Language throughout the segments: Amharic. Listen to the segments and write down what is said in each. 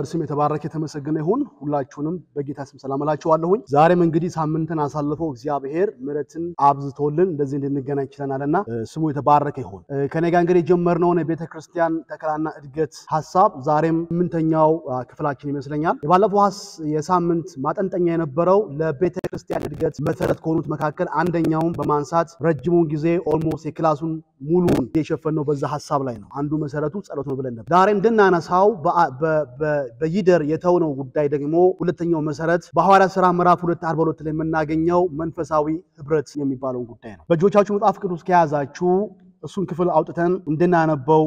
የእግዚአብሔር ስም የተባረከ የተመሰገነ ይሁን። ሁላችሁንም በጌታ ስም ሰላም እላችኋለሁኝ። ዛሬም እንግዲህ ሳምንትን አሳልፎ እግዚአብሔር ምሕረትን አብዝቶልን እንደዚህ እንድንገናኝ ይችላልና ስሙ የተባረከ ይሁን። ከኔ ጋር እንግዲህ ጀመርነውን የቤተክርስቲያን ተከላና እድገት ሐሳብ ዛሬም ስምንተኛው ክፍላችን ይመስለኛል። የባለፈው የሳምንት ማጠንጠኛ የነበረው ለቤተክርስቲያን እድገት መሰረት ከሆኑት መካከል አንደኛውን በማንሳት ረጅሙን ጊዜ ኦልሞስት የክላሱን ሙሉን የሸፈነው በዛ ሐሳብ ላይ ነው። አንዱ መሰረቱ ጸሎት ነው ብለን ነበር። ዛሬ እንድናነሳው በይደር የተውነው ጉዳይ ደግሞ ሁለተኛው መሰረት በሐዋርያት ሥራ ምዕራፍ 2:42 ላይ የምናገኘው መንፈሳዊ ህብረት የሚባለው ጉዳይ ነው። በእጆቻችሁ መጽሐፍ ቅዱስ ከያዛችሁ እሱን ክፍል አውጥተን እንድናነበው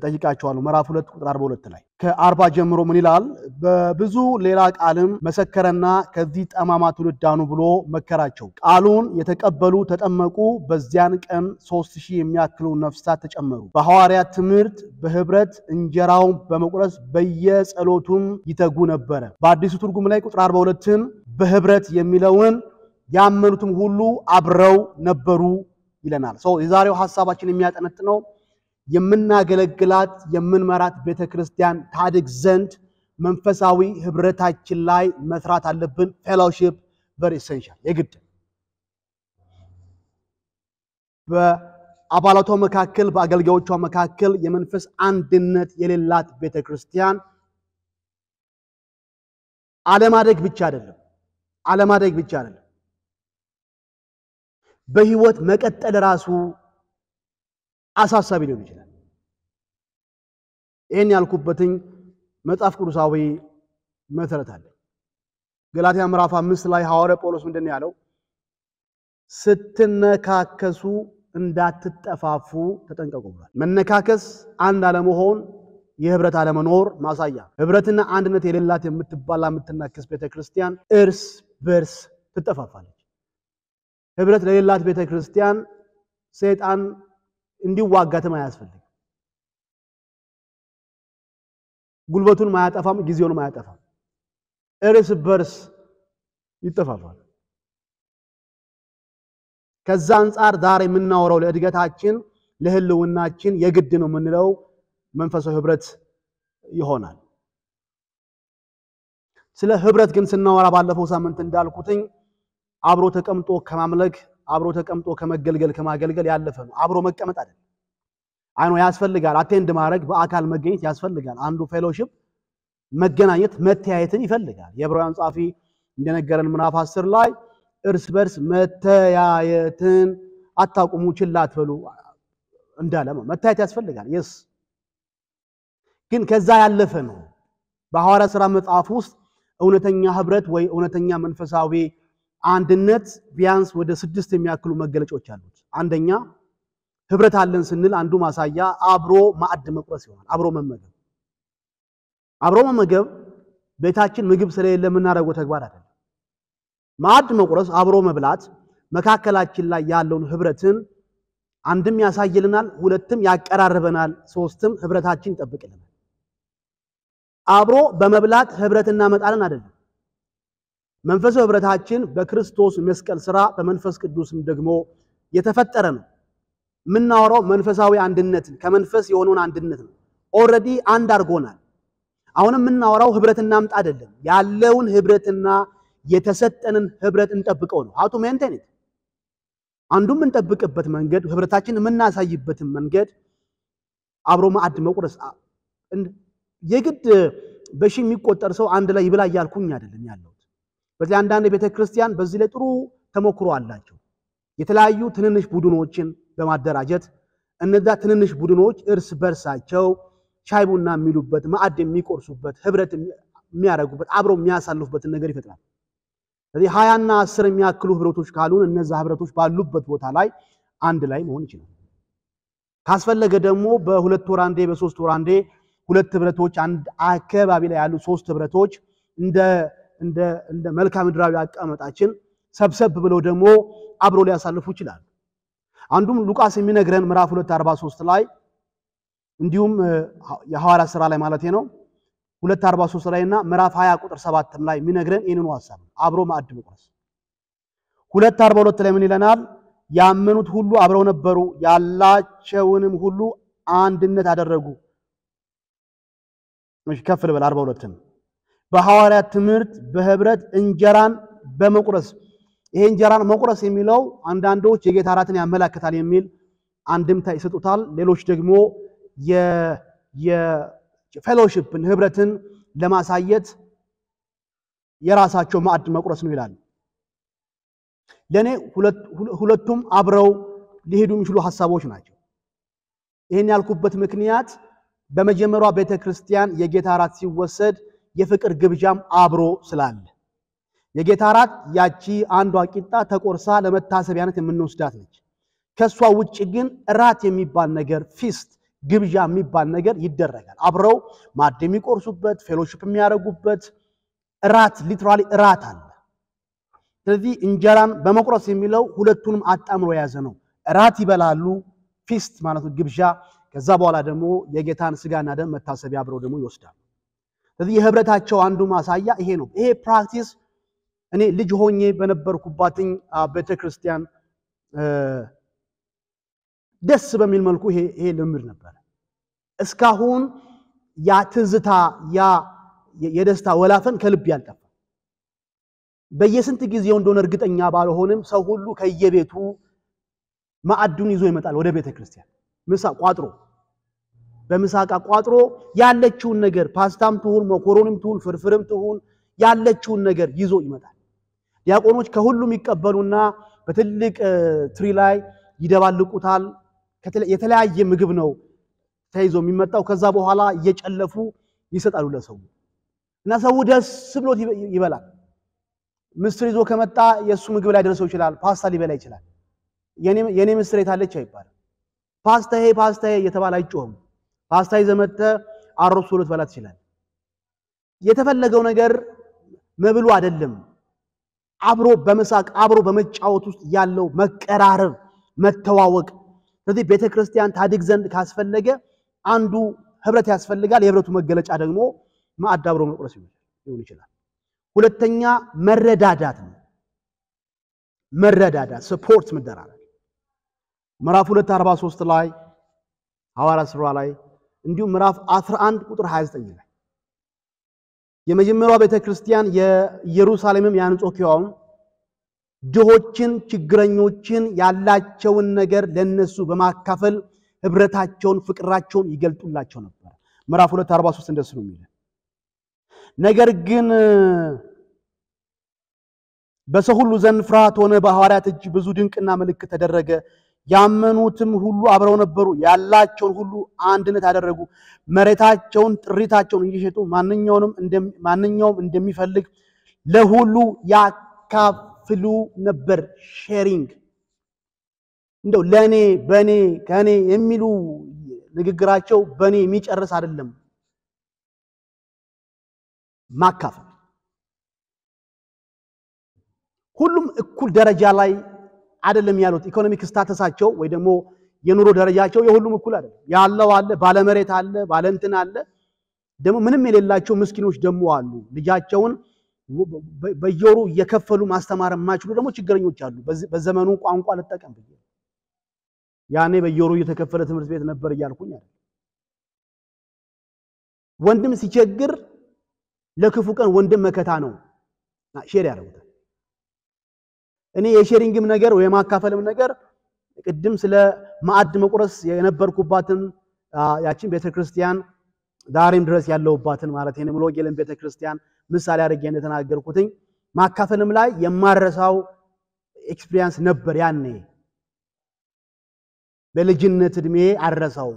ጠይቃችኋለሁ። ምዕራፍ 2:42 ላይ ከ40 ጀምሮ ምን ይላል? በብዙ ሌላ ቃልም መሰከረና ከዚህ ጠማማ ትውልድ ዳኑ ብሎ መከራቸው። ቃሉን የተቀበሉ ተጠመቁ። በዚያን ቀን 3000 የሚያክሉ ነፍሳት ተጨመሩ። በሐዋርያት ትምህርት በህብረት እንጀራውን በመቁረስ በየጸሎቱም ይተጉ ነበረ። በአዲሱ ትርጉም ላይ ቁጥር 42ን በህብረት የሚለውን ያመኑትም ሁሉ አብረው ነበሩ ይለናል። የዛሬው ሐሳባችን የሚያጠነጥነው የምናገለግላት የምንመራት ቤተክርስቲያን ታድግ ዘንድ መንፈሳዊ ህብረታችን ላይ መስራት አለብን። ፌሎሺፕ very essential የግድ በአባላቷ መካከል በአገልጋዮቿ መካከል የመንፈስ አንድነት የሌላት ቤተክርስቲያን አለማደግ ብቻ አይደለም በህይወት መቀጠል ራሱ አሳሳቢ ሊሆን ይችላል። ይሄን ያልኩበትኝ መጽሐፍ ቅዱሳዊ መሰረት አለ። ገላትያ ምዕራፍ 5 ላይ ሐዋርያ ጳውሎስ ምንድነው ያለው? ስትነካከሱ እንዳትጠፋፉ ተጠንቀቁ ብሏል። መነካከስ አንድ አለመሆን የህብረት አለመኖር ማሳያ። ህብረትና አንድነት የሌላት የምትባላ የምትናከስ ቤተክርስቲያን እርስ በርስ ትጠፋፋለች። ህብረት ለሌላት ቤተክርስቲያን ሰይጣን እንዲዋጋትም አያስፈልግም። ጉልበቱን ማያጠፋም ጊዜውን ማያጠፋም። እርስ በርስ ይጠፋፋል። ከዛ አንፃር ዛሬ የምናወራው ለእድገታችን ለህልውናችን የግድ ነው የምንለው መንፈሳዊ ህብረት ይሆናል። ስለ ህብረት ግን ስናወራ ባለፈው ሳምንት እንዳልኩትኝ አብሮ ተቀምጦ ከማምለክ አብሮ ተቀምጦ ከመገልገል ከማገልገል ያለፈ ነው። አብሮ መቀመጥ አይደለም። አይኖ ያስፈልጋል። አቴንድ ማድረግ በአካል መገኘት ያስፈልጋል። አንዱ ፌሎሺፕ መገናኘት መተያየትን ይፈልጋል። የዕብራውያን ጻፊ እንደነገረን ምዕራፍ 10 ላይ እርስ በርስ መተያየትን አታቁሙ ችላ አትበሉ እንዳለ መተያየት ያስፈልጋል። ግን ከዛ ያለፈ ነው። በሐዋርያት ሥራ መጽሐፍ ውስጥ እውነተኛ ህብረት ወይ እውነተኛ መንፈሳዊ አንድነት ቢያንስ ወደ 6 የሚያክሉ መገለጫዎች አሉት። አንደኛ ህብረት አለን ስንል አንዱ ማሳያ አብሮ ማዕድ መቁረስ ይሆናል። አብሮ መመገብ ቤታችን ምግብ ስለሌለ የምናደርገው ተግባር አይደለም። ማዕድ መቁረስ አብሮ መብላት መካከላችን ላይ ያለውን ህብረትን አንድም ያሳይልናል፣ ሁለትም ያቀራርበናል፣ ሶስትም ህብረታችን ይጠብቅልናል። አብሮ በመብላት ህብረትና መጣልን አይደለም። መንፈሳዊ ህብረታችን በክርስቶስ መስቀል ሥራ በመንፈስ ቅዱስም ደግሞ የተፈጠረ ነው። ምናወራው መንፈሳዊ አንድነትን ከመንፈስ የሆነውን አንድነት ነው። ኦሬዲ አንድ አርጎናል። አሁንም ምናወራው ህብረትና ማምጣት አይደለም። ያለውን ህብረትና የተሰጠንን ህብረት እንጠብቀው ነው። how to maintain it አንዱም እንጠብቅበት መንገድ ህብረታችንን የምናሳይበት መንገድ አብሮ ማዕድ መቁረስ የግድ በሺ የሚቆጠር ሰው አንድ ላይ ይብላ ያልኩኝ አይደለም ያለው። በዚህ አንዳንድ ቤተክርስቲያን በዚህ ላይ ጥሩ ተሞክሮ አላቸው። የተለያዩ ትንንሽ ቡድኖችን በማደራጀት እነዛ ትንንሽ ቡድኖች እርስ በርሳቸው ሻይ ቡና የሚሉበት ማዕድ የሚቆርሱበት ህብረት የሚያረጉበት አብረው የሚያሳልፉበትን ነገር ይፈጥራል። ስለዚህ 20 እና 10 የሚያክሉ ህብረቶች ካሉን እነዛ ህብረቶች ባሉበት ቦታ ላይ አንድ ላይ መሆን ይችላል። ካስፈለገ ደግሞ በሁለት ወር አንዴ በሶስት ወር አንዴ ሁለት ህብረቶች አንድ አካባቢ ላይ ያሉ ሶስት ህብረቶች እንደ መልካም ምድራዊ አቀማመጣችን ሰብሰብ ብለው ደግሞ አብሮ ሊያሳልፉ ይችላል። አንዱም ሉቃስ የሚነግረን ምዕራፍ 2:43 ላይ እንዲሁም የሐዋርያት ሥራ ላይ ማለት ነው 2:43 ላይና ምዕራፍ 20 ቁጥር 7 ላይ የሚነግረን ይሄንን ሐሳብ አብሮ ማዕድ መቁረስ። 2:42 ላይ ምን ይለናል? ያመኑት ሁሉ አብረው ነበሩ፣ ያላቸውንም ሁሉ አንድነት አደረጉ። ከፍ ልበል 42 በሐዋርያት ትምህርት በህብረት እንጀራን በመቁረስ ይሄ እንጀራን መቁረስ የሚለው አንዳንዶች የጌታ እራትን ያመለክታል የሚል አንድምታ ይሰጡታል ሌሎች ደግሞ የፌሎሺፕን ህብረትን ለማሳየት የራሳቸው ማዕድ መቁረስ ነው ይላል ለኔ ሁለቱም አብረው ሊሄዱ የሚችሉ ሐሳቦች ናቸው ይሄን ያልኩበት ምክንያት በመጀመሪያው ቤተክርስቲያን የጌታ እራት ሲወሰድ የፍቅር ግብዣም አብሮ ስላለ የጌታ እራት ያቺ አንዷ ቂጣ ተቆርሳ ለመታሰቢያነት የምንወስዳት ነች ከሷ ውጪ ግን እራት የሚባል ነገር ፊስት ግብዣ የሚባል ነገር ይደረጋል አብረው ማዕድ የሚቆርሱበት ፌሎሺፕ የሚያደርጉበት እራት ሊትራሊ እራት አለ ስለዚህ እንጀራን በመቁረስ የሚለው ሁለቱንም አጣምሮ የያዘ ነው እራት ይበላሉ ፊስት ማለት ነው ግብዣ ከዛ በኋላ ደግሞ የጌታን ስጋና ደም መታሰቢያ አብረው ደግሞ ይወስዳሉ ስለዚህ የህብረታቸው አንዱ ማሳያ ይሄ ነው ይሄ ፕራክቲስ እኔ ልጅ ሆኜ በነበርኩባትኝ ቤተክርስቲያን ደስ በሚል መልኩ ይሄ ልምድ ነበር እስካሁን ያ ትዝታ ያ የደስታ ወላፈን ከልብ ያልጠፋ በየስንት ጊዜው እንደሆነ እርግጠኛ ባልሆንም ሰው ሁሉ ከየቤቱ ማዕዱን ይዞ ይመጣል ወደ ቤተክርስቲያን ምሳ ቋጥሮ በምሳቃ ቋጥሮ ያለችውን ነገር ፓስታም ትሁን መኮሮኒም ትሁን ፍርፍርም ትሁን ያለችውን ነገር ይዞ ይመጣል ዲያቆኖች ከሁሉም ይቀበሉና በትልቅ ትሪ ላይ ይደባልቁታል የተለያየ ምግብ ነው ተይዞ የሚመጣው ከዛ በኋላ እየጨለፉ ይሰጣሉ ለሰው እና ሰው ደስ ብሎት ይበላል ምስር ይዞ ከመጣ የሱ ምግብ ላይ ደርሰው ይችላል ፓስታ ሊበላ ይችላል የኔ ምስር የታለች አይባልም ፓስታዬ የተባለ አይጮህም ፓስታ ይዘመተ አሮስ ሁለት በላት ይችላል የተፈለገው ነገር መብሉ አይደለም አብሮ በመሳቅ አብሮ በመጫወት ውስጥ ያለው መቀራረብ መተዋወቅ ስለዚህ ቤተክርስቲያን ታድግ ዘንድ ካስፈለገ አንዱ ህብረት ያስፈልጋል የህብረቱ መገለጫ ደግሞ ማዕድ አብሮ መቁረስ ይሆን ይችላል ሁለተኛ መረዳዳት ነው መረዳዳት ሰፖርት መደራረግ ምዕራፍ 2:43 ላይ ሐዋርያት ሥራ ላይ እንዲሁም ምዕራፍ 11 ቁጥር 29 ላይ የመጀመሪያው ቤተክርስቲያን የኢየሩሳሌምም የአንጾኪያውም ድሆችን ችግረኞችን ያላቸውን ነገር ለነሱ በማካፈል ህብረታቸውን ፍቅራቸውን ይገልጡላቸው ነበር ምዕራፍ 2:43 እንደሱ ነው የሚለው ነገር ግን በሰው ሁሉ ዘንድ ፍርሃት ሆነ በሐዋርያት እጅ ብዙ ድንቅና ምልክት ተደረገ ያመኑትም ሁሉ አብረው ነበሩ ያላቸውን ሁሉ አንድነት ያደረጉ መሬታቸውን ጥሪታቸውን እየሸጡ ማንኛውም እንደሚፈልግ ለሁሉ ያካፍሉ ነበር ሼሪንግ እንደው ለኔ በኔ ከኔ የሚሉ ንግግራቸው በኔ የሚጨርስ አይደለም ማካፈል ሁሉም እኩል ደረጃ ላይ አይደለም ያሉት ኢኮኖሚክ ስታተሳቸው ወይ ደግሞ የኑሮ ደረጃቸው የሁሉም እኩል አይደለም ያለው አለ ባለመሬት አለ ባለንትን አለ ደግሞ ምንም የሌላቸው ምስኪኖች ደግሞ አሉ ልጃቸውን በየወሩ እየከፈሉ ማስተማር የማይችሉ ደግሞ ችግረኞች አሉ በዘመኑ ቋንቋ ልጠቀም ብዬ ያኔ በየወሩ እየተከፈለ ትምህርት ቤት ነበር ይያልኩኝ አይደል ወንድም ሲቸግር ለክፉ ቀን ወንድም መከታ ነው ሼር ያደርጉታል እኔ የሼሪንግም ነገር ወይ ማካፈልም ነገር ቅድም ስለ ማዕድ መቁረስ የነበርኩባትን ያቺን ቤተክርስቲያን ዳሪም ድረስ ያለውባትን ማለት ነው ሙሉ ወንጌልን ቤተክርስቲያን ምሳሌ አድርጌ እንደተናገርኩትኝ ማካፈልም ላይ የማረሳው ኤክስፒሪየንስ ነበር ያኔ በልጅነት እድሜ አረሳው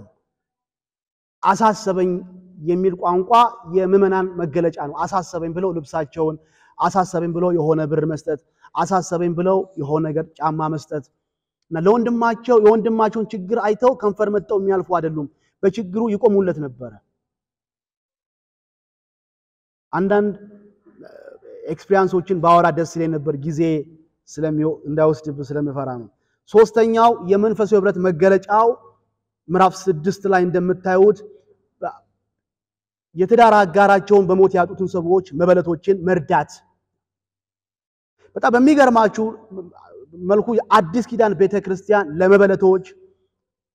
አሳሰበኝ የሚል ቋንቋ የምመናን መገለጫ ነው አሳሰበኝ ብለው ልብሳቸውን አሳሰበኝ ብለው የሆነ ብር መስጠት አሳሰበኝ ብለው የሆነ ነገር ጫማ መስጠት እና ለወንድማቸው የወንድማቸውን ችግር አይተው ከንፈር መጥተው የሚያልፉ አይደሉም በችግሩ ይቆሙለት ነበር አንዳንድ ኤክስፒሪየንሶችን ባወራ ደስ ይለኝ ነበር ጊዜ እንዳይወስድብ ስለምፈራ ነው ሶስተኛው የመንፈሳዊ ህብረት መገለጫው ምዕራፍ 6 ላይ እንደምታዩት የትዳር አጋራቸውን በሞት ያጡትን ሰዎች መበለቶችን መርዳት በጣም በሚገርማችሁ መልኩ አዲስ ኪዳን ቤተክርስቲያን ለመበለቶች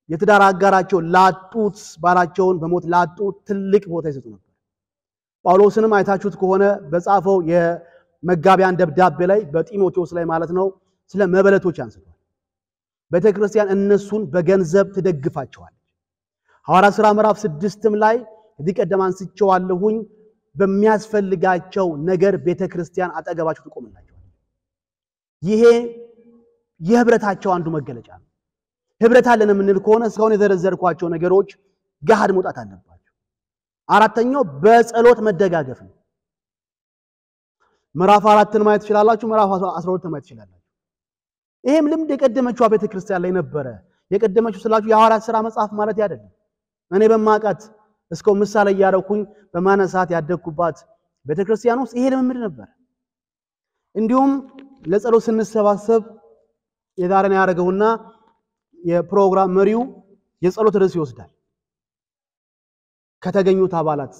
የትዳር አጋራቸው ላጡት ባላቸውን በሞት ላጡት ትልቅ ቦታ ይሰጡ ነበር ጳውሎስንም አይታችሁት ከሆነ በጻፈው የመጋቢያን ደብዳቤ ላይ በጢሞቴዎስ ላይ ማለት ነው ስለ መበለቶች አንስቷል። ቤተክርስቲያን እነሱን በገንዘብ ትደግፋቸዋለች። ሐዋርያት ሥራ ምዕራፍ 6ም ላይ እዚህ ቀደም አንስቼዋለሁኝ በሚያስፈልጋቸው ነገር ቤተክርስቲያን አጠገባቸው ትቆምላቸዋለች። ይሄ የህብረታቸው አንዱ መገለጫ ነው። ህብረት አለን የምንል ከሆነ እስካሁን የዘረዘርኳቸው ነገሮች ገሃድ መውጣት አለባቸው። አራተኛው በጸሎት መደጋገፍ ነው። ምዕራፍ 4ን ማየት ትችላላችሁ፣ ምዕራፍ 12ን ማየት ትችላላችሁ። ይሄም ልምድ የቀደመችው ቤተክርስቲያን ላይ ነበረ። የቀደመችው ስላችሁ የሐዋርያት ሥራ መጽሐፍ ማለት አይደለም። እኔ በማቃት እስከው ምሳሌ ያደረኩኝ በማነሳት ያደግኩባት ቤተክርስቲያን ውስጥ ይሄ ልምድ ነበር። እንዲሁም ለጸሎት ስንሰባሰብ የዛሬን ያደረገውና የፕሮግራም መሪው የጸሎት ርዕስ ይወስዳል። ከተገኙት አባላት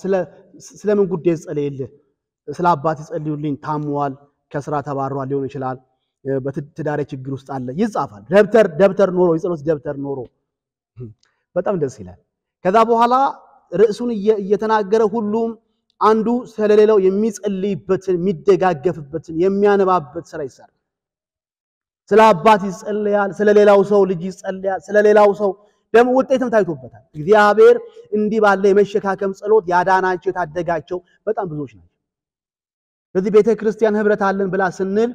ስለምን ጉዳይ ጸልይልህ፣ ስለ አባት ይጸልዩልኝ፣ ታሟል፣ ከስራ ተባሯል ሊሆን ይችላል፣ በትዳሬ ችግር ውስጥ አለ ይጻፋል። ደብተር ኖሮ የጸሎት ደብተር ኖሮ በጣም ደስ ይላል። ከዛ በኋላ ርዕሱን እየተናገረ ሁሉም አንዱ ስለሌላው የሚጸልይበትን የሚደጋገፍበትን የሚያነባበት ስራ ይሰራል። ስለ አባት ይጸልያል፣ ስለሌላው ሰው ልጅ ይጸልያል፣ ስለሌላው ሰው ደግሞ ውጤትም ታይቶበታል። እግዚአብሔር እንዲህ ባለ የመሸካከም ጸሎት ያዳናቸው የታደጋቸው በጣም ብዙዎች ናቸው። ስለዚህ ቤተክርስቲያን ህብረት አለን ብላ ስንል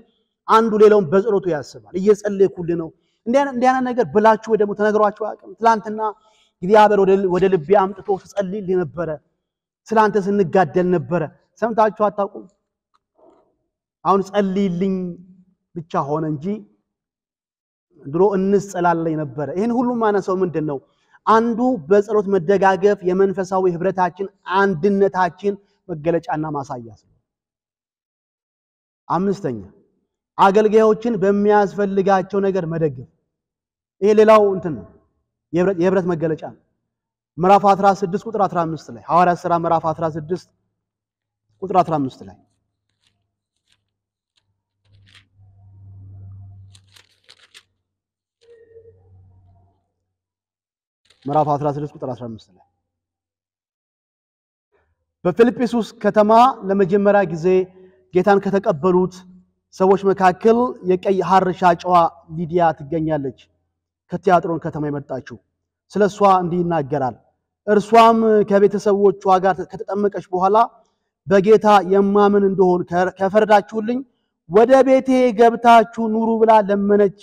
አንዱ ሌላውን በጸሎቱ ያስባል። እየጸለይኩልህ ነው እንዲያና ነገር ብላችሁ ወይ ደግሞ ተነግሯችሁ አቅም ትላንትና እግዚአብሔር ወደ ልቤ አምጥቶ ተጸልይልህ ነበረ፣ ስላንተ ስንጋደል ነበረ። ሰምታችሁ አታውቁም? አሁን ጸልይልኝ ብቻ ሆነ እንጂ ድሮ እንጸላለይ ነበረ። ይሄን ሁሉም ማነሳው ምንድነው? አንዱ በጸሎት መደጋገፍ የመንፈሳዊ ህብረታችን አንድነታችን መገለጫና ማሳያ ነው። አምስተኛ አገልጋዮችን በሚያስፈልጋቸው ነገር መደገፍ። ይሄ ሌላው እንትን ነው የህብረት መገለጫ ነው። ምዕራፍ 16 ቁጥር 15 ላይ ሐዋርያት ሥራ ምዕራፍ 16 ቁጥር 15 ላይ ምዕራፍ 16 ቁጥር 15 ላይ በፊልጵስዩስ ከተማ ለመጀመሪያ ጊዜ ጌታን ከተቀበሉት ሰዎች መካከል የቀይ ሐር ሻጭዋ ሊዲያ ትገኛለች። ከቲያጥሮን ከተማ የመጣችው ስለሷ እንዲህ ይናገራል። እርሷም ከቤተሰቦቿ ጋር ከተጠመቀች በኋላ በጌታ የማምን እንደሆን ከፈረዳችሁልኝ ወደ ቤቴ ገብታችሁ ኑሩ ብላ ለመነች፣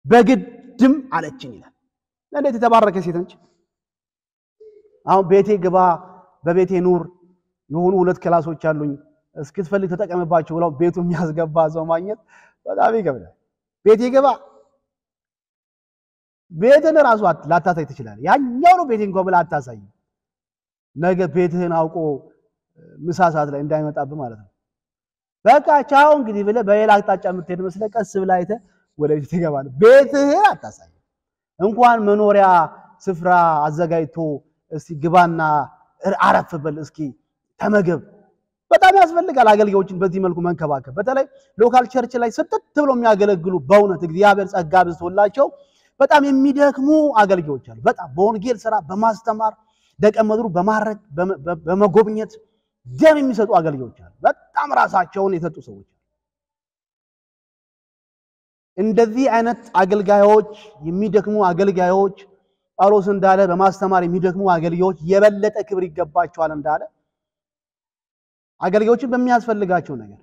በግድም አለችኝ ይላል። እንዴት የተባረከ ሴት ነች! አሁን ቤቴ ግባ፣ በቤቴ ኑር፣ የሆኑ 2 ክላሶች አሉኝ እስክትፈልግ ተጠቀምባቸው ብለው ቤቱ የሚያስገባ ሰው ማግኘት በጣም ይከብዳል። ቤቴ ግባ፣ ቤትን ራሱ ላታሳይ ትችላለህ። ያኛው ነው ቤቴ እንኳን ብላ አታሳይ። ነገ ቤትህን አውቆ ምሳ ሰዓት ላይ እንዳይመጣብህ ማለት ነው። በቃ ቻው እንግዲህ ብለህ በሌላ አቅጣጫ የምትሄድ መስለህ ቀስ ብለህ አይተህ ወደ ቤት ትገባለህ። ቤትህን አታሳይ። እንኳን መኖሪያ ስፍራ አዘጋጅቶ እስቲ ግባና አረፍ በል እስኪ ተመገብ። በጣም ያስፈልጋል አገልጋዮችን በዚህ መልኩ መንከባከብ። በተለይ ሎካል ቸርች ላይ ስጥት ብሎ የሚያገለግሉ በእውነት እግዚአብሔር ጸጋ ብዝቶላቸው በጣም የሚደክሙ አገልጋዮች አሉ። በጣም በወንጌል ሥራ በማስተማር ደቀ መዝሙር በማረግ በመጎብኘት ደም የሚሰጡ አገልጋዮች አሉ። በጣም ራሳቸውን የሰጡ ሰዎች። እንደዚህ አይነት አገልጋዮች የሚደክሙ አገልጋዮች ጳውሎስ እንዳለ በማስተማር የሚደክሙ አገልጋዮች የበለጠ ክብር ይገባቸዋል እንዳለ አገልጋዮችን በሚያስፈልጋቸው ነገር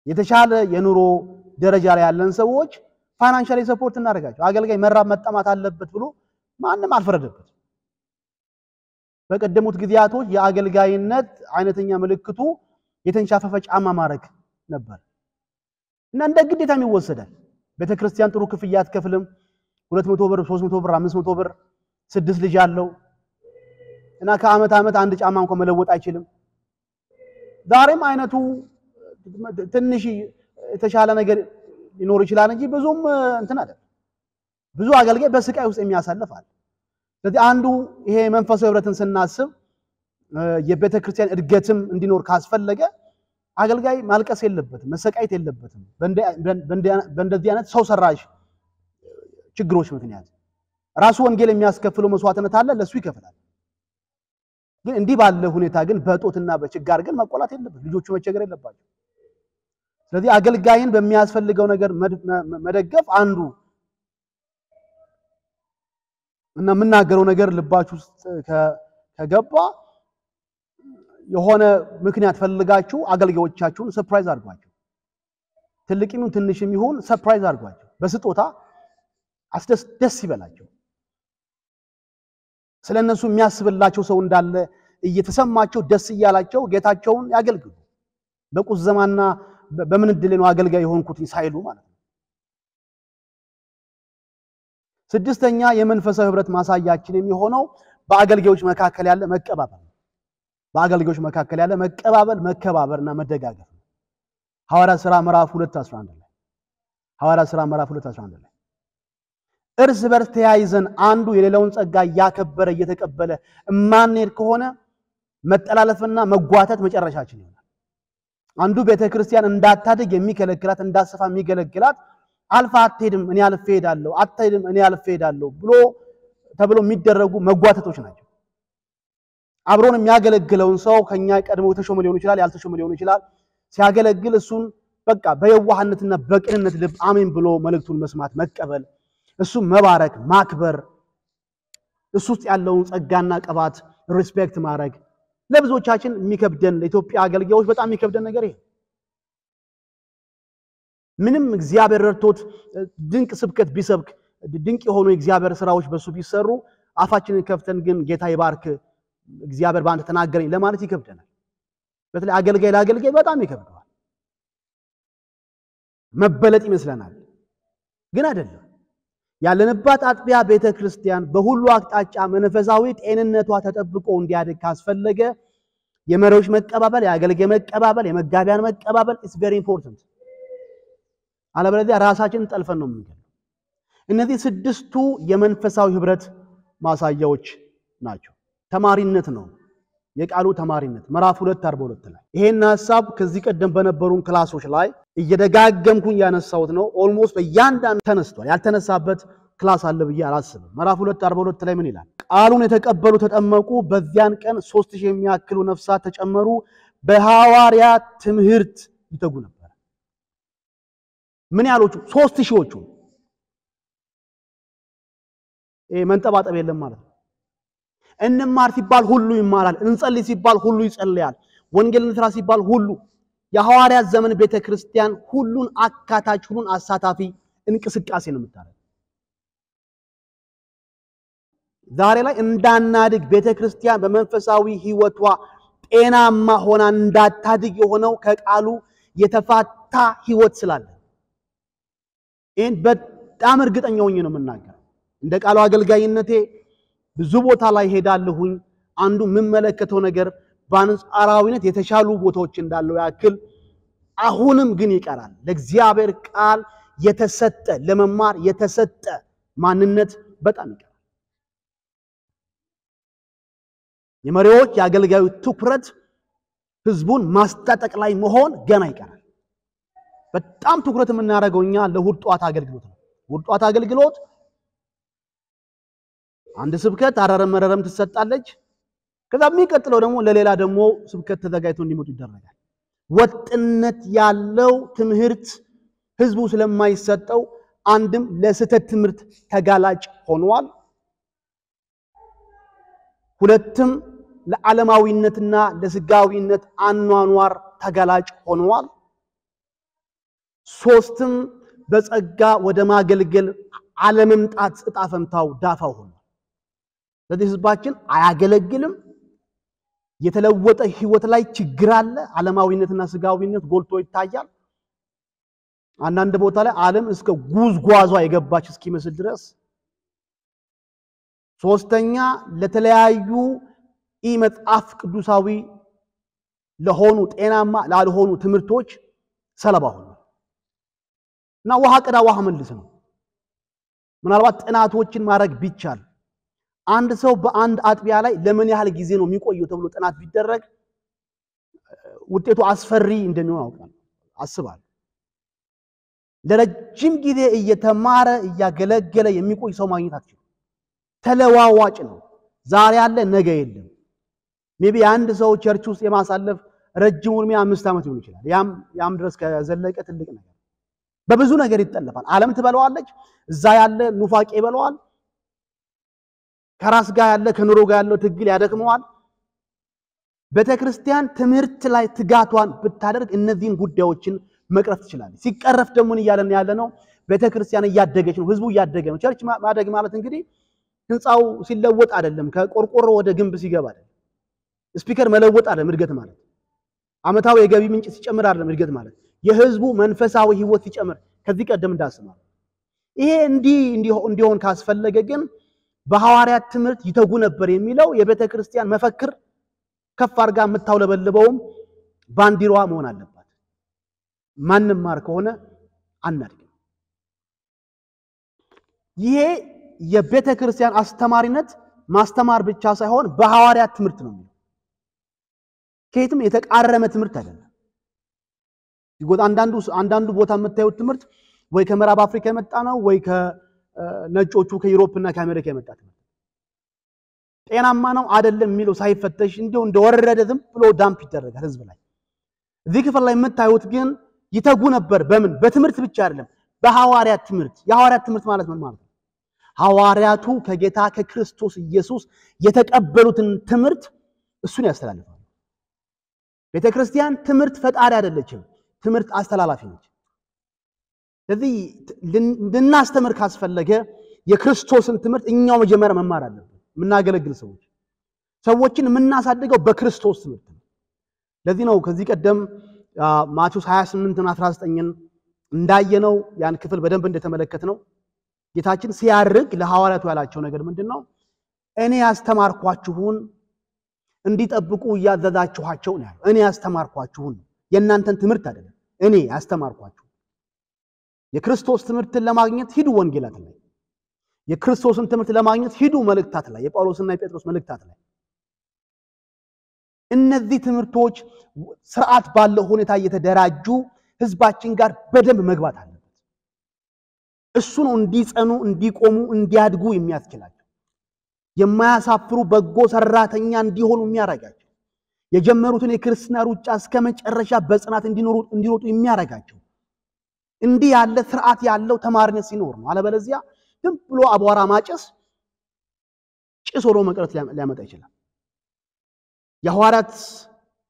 የተሻለ የኑሮ ደረጃ ላይ ያለን ሰዎች ፋይናንሻሊ ሰፖርት እናደርጋቸው። አገልጋይ መራብ መጠማት አለበት ብሎ ማንም አልፈረደበት። በቀደሙት ጊዜያቶች የአገልጋይነት አይነተኛ ምልክቱ የተንሻፈፈ ጫማ ማድረግ ነበር እና እንደ ግዴታም ይወሰዳል። ቤተክርስቲያን ጥሩ ክፍያ አትከፍልም። 200 ብር፣ 300 ብር፣ 500 ብር 6 ልጅ አለው እና ከዓመት ዓመት አንድ ጫማ እንኳን መለወጥ አይችልም። ዛሬም አይነቱ ትንሽ የተሻለ ነገር ሊኖር ይችላል እንጂ ብዙም እንትን አይደለም። ብዙ አገልጋይ በስቃይ ውስጥ የሚያሳልፋል። ስለዚህ አንዱ ይሄ መንፈሳዊ ህብረትን ስናስብ የቤተክርስቲያን እድገትም እንዲኖር ካስፈለገ አገልጋይ ማልቀስ የለበትም፣ መሰቃየት የለበትም። በእንደዚህ አይነት ሰው ሰራሽ ችግሮች ምክንያት ራሱ ወንጌል የሚያስከፍለው መስዋዕትነት አለ፣ ለሱ ይከፍላል። ግን እንዲህ ባለ ሁኔታ ግን በጦትና በችጋር ግን መቆላት የለበት ልጆቹ መቸገር የለባቸው ስለዚህ አገልጋይን በሚያስፈልገው ነገር መደገፍ አንዱ እና ምናገረው ነገር ልባችሁ ውስጥ ከገባ የሆነ ምክንያት ፈልጋችሁ አገልጋዮቻችሁን ሰርፕራይዝ አድርጓቸው ትልቅም ትንሽም ይሁን ሰርፕራይዝ አድርጓቸው በስጦታ ደስ ይበላቸው ስለነሱ የሚያስብላቸው ሰው እንዳለ እየተሰማቸው ደስ ይያላቸው ጌታቸውን ያገልግሉ በቁዘማና በምን እድል ነው አገልጋይ የሆንኩት ሳይሉ ማለት ነው ስድስተኛ የመንፈሳዊ ህብረት ማሳያችን የሚሆነው በአገልጋዮች መካከል ያለ መቀባበል በአገልጋዮች መካከል ያለ መቀባበል መከባበርና መደጋገፍ ሐዋርያት ሥራ ምዕራፍ 2:11 ላይ ሐዋርያት ሥራ ምዕራፍ 2:11 ላይ እርስ በርስ ተያይዘን አንዱ የሌላውን ጸጋ ያከበረ እየተቀበለ ማንሄድ ከሆነ መጠላለፍና መጓተት መጨረሻችን ይሆናል አንዱ ቤተክርስቲያን እንዳታድግ የሚከለክላት እንዳሰፋ የሚገለግላት አልፋ አትሄድም እኔ አልፌ ሄዳለሁ አትሄድም እኔ አልፌ ሄዳለሁ ተብሎ የሚደረጉ መጓተቶች ናቸው አብሮን የሚያገለግለውን ሰው ከኛ ቀድሞ ተሾመ ሊሆን ይችላል ያልተሾመ ሊሆን ይችላል ሲያገለግል እሱን በቃ በየዋህነትና በቅንነት ልብ አሜን ብሎ መልእክቱን መስማት መቀበል እሱ መባረክ ማክበር እሱ ውስጥ ያለውን ጸጋና ቅባት ሪስፔክት ማድረግ ለብዙዎቻችን የሚከብደን ለኢትዮጵያ አገልጋዮች በጣም የሚከብደን ነገር ይሄ ምንም እግዚአብሔር ረድቶት ድንቅ ስብከት ቢሰብክ ድንቅ የሆኑ የእግዚአብሔር ስራዎች በሱ ቢሰሩ አፋችንን ከፍተን ግን ጌታ ይባርክ እግዚአብሔር ባንተ ተናገረኝ ለማለት ይከብደናል በተለይ አገልጋይ ለአገልጋይ በጣም ይከብደዋል መበለጥ ይመስለናል ግን አይደለም ያለንባት አጥቢያ ቤተክርስቲያን በሁሉ አቅጣጫ መንፈሳዊ ጤንነቷ ተጠብቆ እንዲያድግ ካስፈለገ የመሪዎች መቀባበል የአገልጋይ መቀባበል የመጋቢያን መቀባበል is very important አለበለዚያ ራሳችንን ጠልፈን ነው የምንገኘው እነዚህ ስድስቱ የመንፈሳዊ ህብረት ማሳያዎች ናቸው ተማሪነት ነው የቃሉ ተማሪነት ምዕራፍ 2:42 ላይ ይሄን ሐሳብ ከዚህ ቀደም በነበሩን ክላሶች ላይ እየደጋገምኩኝ ያነሳሁት ነው ኦልሞስት በእያንዳንዱ ተነስቷል ያልተነሳበት ክላስ አለ ብዬ አላስብም ምዕራፍ 2:42 ላይ ምን ይላል ቃሉን የተቀበሉ ተጠመቁ በዚያን ቀን 3000 የሚያክሉ ነፍሳት ተጨመሩ በሐዋርያት ትምህርት ይተጉ ነበር ምን ያሎቹ 3000ዎቹ መንጠባጠብ የለም ማለት ነው እንማር ሲባል ሁሉ ይማራል እንጸልይ ሲባል ሁሉ ይጸልያል ወንጌልን ስራ ሲባል ሁሉ የሐዋርያት ዘመን ቤተክርስቲያን ሁሉን አካታች ሁሉን አሳታፊ እንቅስቃሴ ነው የምታደርገው ዛሬ ላይ እንዳናድግ ቤተክርስቲያን በመንፈሳዊ ህይወቷ ጤናማ ሆና እንዳታድግ የሆነው ከቃሉ የተፋታ ህይወት ስላለ ይሄን በጣም እርግጠኛ ሆኜ ነው የምናገረው እንደ ቃሉ አገልጋይነቴ ብዙ ቦታ ላይ ሄዳለሁኝ አንዱ መመለከተው ነገር ባንጻራዊነት የተሻሉ ቦታዎች እንዳለው ያክል አሁንም ግን ይቀራል ለእግዚአብሔር ቃል የተሰጠ ለመማር የተሰጠ ማንነት በጣም ይቀራል የመሪዎች የአገልጋዩ ትኩረት ህዝቡን ማስታጠቅ ላይ መሆን ገና ይቀራል በጣም ትኩረት የምናደርገውኛ ለእሁድ ጧት አገልግሎት ነው እሁድ ጧት አገልግሎት አንድ ስብከት አረረም ትሰጣለች ከዛ የሚቀጥለው ደግሞ ለሌላ ደግሞ ስብከት ተዘጋጅቶ እንዲመጡ ይደረጋል ወጥነት ያለው ትምህርት ህዝቡ ስለማይሰጠው አንድም ለስተት ትምህርት ተጋላጭ ሆኗል ሁለትም ለዓለማዊነትና ለስጋዊነት አኗኗር ተጋላጭ ሆኗል ሶስትም በጸጋ ወደ ማገልገል ዓለምምጣት እጣፈንታው ዳፋው ሆኗል ስለዚህ ህዝባችን አያገለግልም የተለወጠ ህይወት ላይ ችግር አለ ዓለማዊነትና ስጋዊነት ጎልቶ ይታያል አንዳንድ ቦታ ላይ ዓለም እስከ ጉዝጓዟ የገባች እስኪመስል ድረስ ሶስተኛ ለተለያዩ ኢመጽአፍ ቅዱሳዊ ለሆኑ ጤናማ ላልሆኑ ትምህርቶች ሰለባ ሆኗል እና ውሃ ቀዳ ውሃ መልስ ነው ምናልባት ጥናቶችን ማድረግ ቢቻል አንድ ሰው በአንድ አጥቢያ ላይ ለምን ያህል ጊዜ ነው የሚቆየው ተብሎ ጥናት ቢደረግ ውጤቱ አስፈሪ እንደሚሆን አስባለሁ ለረጅም ጊዜ እየተማረ እያገለገለ የሚቆይ ሰው ማግኘት አትችልም ተለዋዋጭ ነው ዛሬ ያለ ነገ የለም ሜቢ አንድ ሰው ቸርች ውስጥ የማሳለፍ ረጅም ዕድሜ 5 ዓመት ሊሆን ይችላል ያም ድረስ ከዘለቀ ትልቅ ነገር በብዙ ነገር ይጠለፋል ዓለም ትበለዋለች እዛ ያለ ኑፋቄ ይበለዋል ከራስ ጋር ያለ ከኑሮ ጋር ያለው ትግል ያደክመዋል ቤተክርስቲያን ትምህርት ላይ ትጋቷን ብታደርግ እነዚህን ጉዳዮችን መቅረፍ ትችላለች ሲቀረፍ ደግሞ ይያለን ያለ ነው ቤተክርስቲያን እያደገች ነው ህዝቡ እያደገ ነው ቸርች ማደግ ማለት እንግዲህ ህንጻው ሲለወጥ አይደለም ከቆርቆሮ ወደ ግንብ ሲገባ አይደለም ስፒከር መለወጥ አይደለም እድገት ማለት አመታው የገቢ ምንጭ ሲጨምር አይደለም እድገት ማለት የህዝቡ መንፈሳዊ ህይወት ሲጨምር ከዚህ ቀደም እንዳስማው ይሄ እንዲሆን ካስፈለገ ግን በሐዋርያት ትምህርት ይተጉ ነበር የሚለው የቤተክርስቲያን መፈክር ከፍ አርጋ የምታውለበልበውም ባንዲራዋ መሆን አለባት ማንንም ማር ከሆነ አናድግም ይሄ የቤተክርስቲያን አስተማሪነት ማስተማር ብቻ ሳይሆን በሐዋርያት ትምህርት ነው ከየትም የተቃረመ ትምህርት አይደለም ይጎት አንዳንዱ ቦታ የምታዩት ትምህርት ወይ ከምዕራብ አፍሪካ የመጣ ነው ወይ ከነጮቹ ከዩሮፕ እና ከአሜሪካ የመጣ ትምህርት ጤናማ ነው አይደለም የሚለው ሳይፈተሽ እንደወረደ ዝም ብሎ ዳምፕ ይደረጋል ህዝብ ላይ እዚህ ክፍል ላይ የምታዩት ግን ይተጉ ነበር በምን በትምህርት ብቻ አይደለም በሐዋርያት ትምህርት የሐዋርያት ትምህርት ማለት ምን ማለት ነው ሐዋርያቱ ከጌታ ከክርስቶስ ኢየሱስ የተቀበሉትን ትምህርት እሱን ያስተላልፋሉ ቤተክርስቲያን ትምህርት ፈጣሪ አይደለችም ትምህርት አስተላላፊ ነች ስለዚህ ልናስተምር ካስፈለገ የክርስቶስን ትምህርት እኛው መጀመሪያ መማር አለብን ምናገለግል ሰዎችን ምናሳድገው በክርስቶስ ትምህርት ነው ለዚህ ነው ከዚህ ቀደም ማቴዎስ 28 እና 19 እንዳየነው ያን ክፍል በደንብ እንደተመለከተነው ጌታችን ሲያርግ ለሐዋርያቱ ያላቸው ነገር ምንድነው እኔ ያስተማርኳችሁን እንዲጠብቁ ያዘዛችኋቸው ነው እኔ ያስተማርኳችሁን የእናንተን ትምህርት አይደለም እኔ ያስተማርኳችሁ የክርስቶስ ትምህርትን ለማግኘት ሂዱ ወንጌላት ላይ የክርስቶስን ትምህርት ለማግኘት ሂዱ መልእክታት ላይ የጳውሎስና የጴጥሮስ መልእክታት ላይ እነዚህ ትምህርቶች ስርዓት ባለው ሁኔታ እየተደራጁ ህዝባችን ጋር በደንብ መግባት አለበት እሱ ነው እንዲጸኑ እንዲቆሙ እንዲያድጉ የሚያስችላቸው የማያሳፍሩ በጎ ሰራተኛ እንዲሆኑ የሚያረጋቸው የጀመሩትን የክርስቲና ሩጫ እስከ መጨረሻ በጽናት እንዲሮጡ የሚያረጋቸው እንዲህ ያለ ስርዓት ያለው ተማሪነት ሲኖር ነው አለበለዚያ ዝም ብሎ አቧራ ማጨስ ጭስ ሆኖ መቅረት ሊያመጣ ይችላል የሐዋርያት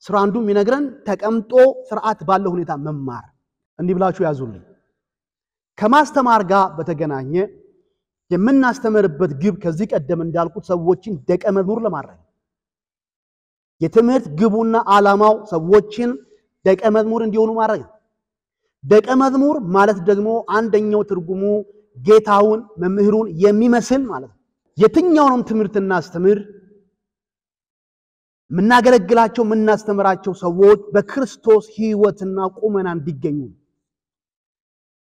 ስራ አንዱም ይነግረን ተቀምጦ ስርዓት ባለው ሁኔታ መማር እንዲህ ብላችሁ ያዙልኝ ከማስተማር ጋር በተገናኘ የምናስተምርበት ግብ ከዚህ ቀደም እንዳልኩት ሰዎችን ደቀ መዝሙር ለማድረግ የትምህርት ግቡና ዓላማው ሰዎችን ደቀ መዝሙር እንዲሆኑ ማድረግ ደቀ መዝሙር ማለት ደግሞ አንደኛው ትርጉሙ ጌታውን መምህሩን የሚመስል ማለት ነው የትኛውንም ትምህርትና አስተምር ምናገለግላቸው ምናስተምራቸው ሰዎች በክርስቶስ ሕይወትና ቁመና እንዲገኙ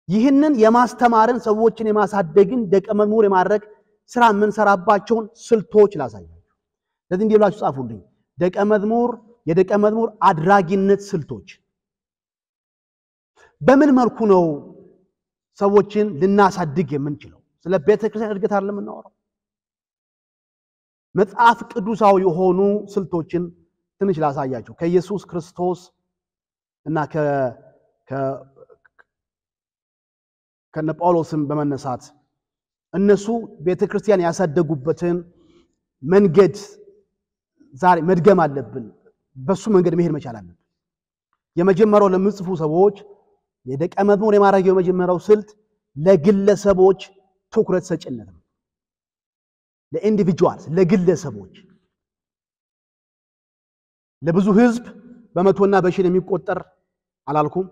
ይህንን የማስተማርን ሰዎችን የማሳደግን ደቀ መዝሙር የማድረግ ስራ ምንሰራባቸውን ስልቶች ላሳያችሁ ስለዚህ እንዲህ ብላችሁ ጻፉልኝ የደቀ መዝሙር አድራጊነት ስልቶች በምን መልኩ ነው ሰዎችን ልናሳድግ የምንችለው ስለ ቤተክርስቲያን እድገት አይደለም እናወራው መጽሐፍ ቅዱሳዊ የሆኑ ስልቶችን ትንሽ ላሳያችሁ ከኢየሱስ ክርስቶስ እና ከነ ጳውሎስም በመነሳት እነሱ ቤተክርስቲያን ያሳደጉበትን መንገድ ዛሬ መድገም አለብን በሱ መንገድ መሄድ መቻል አለብን የመጀመሪያው ለምጽፉ ሰዎች የደቀ መዝሙር የማድረጊያው የመጀመሪያው ስልት ለግለሰቦች ትኩረት ሰጭነት ነው ለኢንዲቪጁዋልስ ለግለሰቦች ለብዙ ህዝብ በመቶና በሺህ የሚቆጠር አላልኩም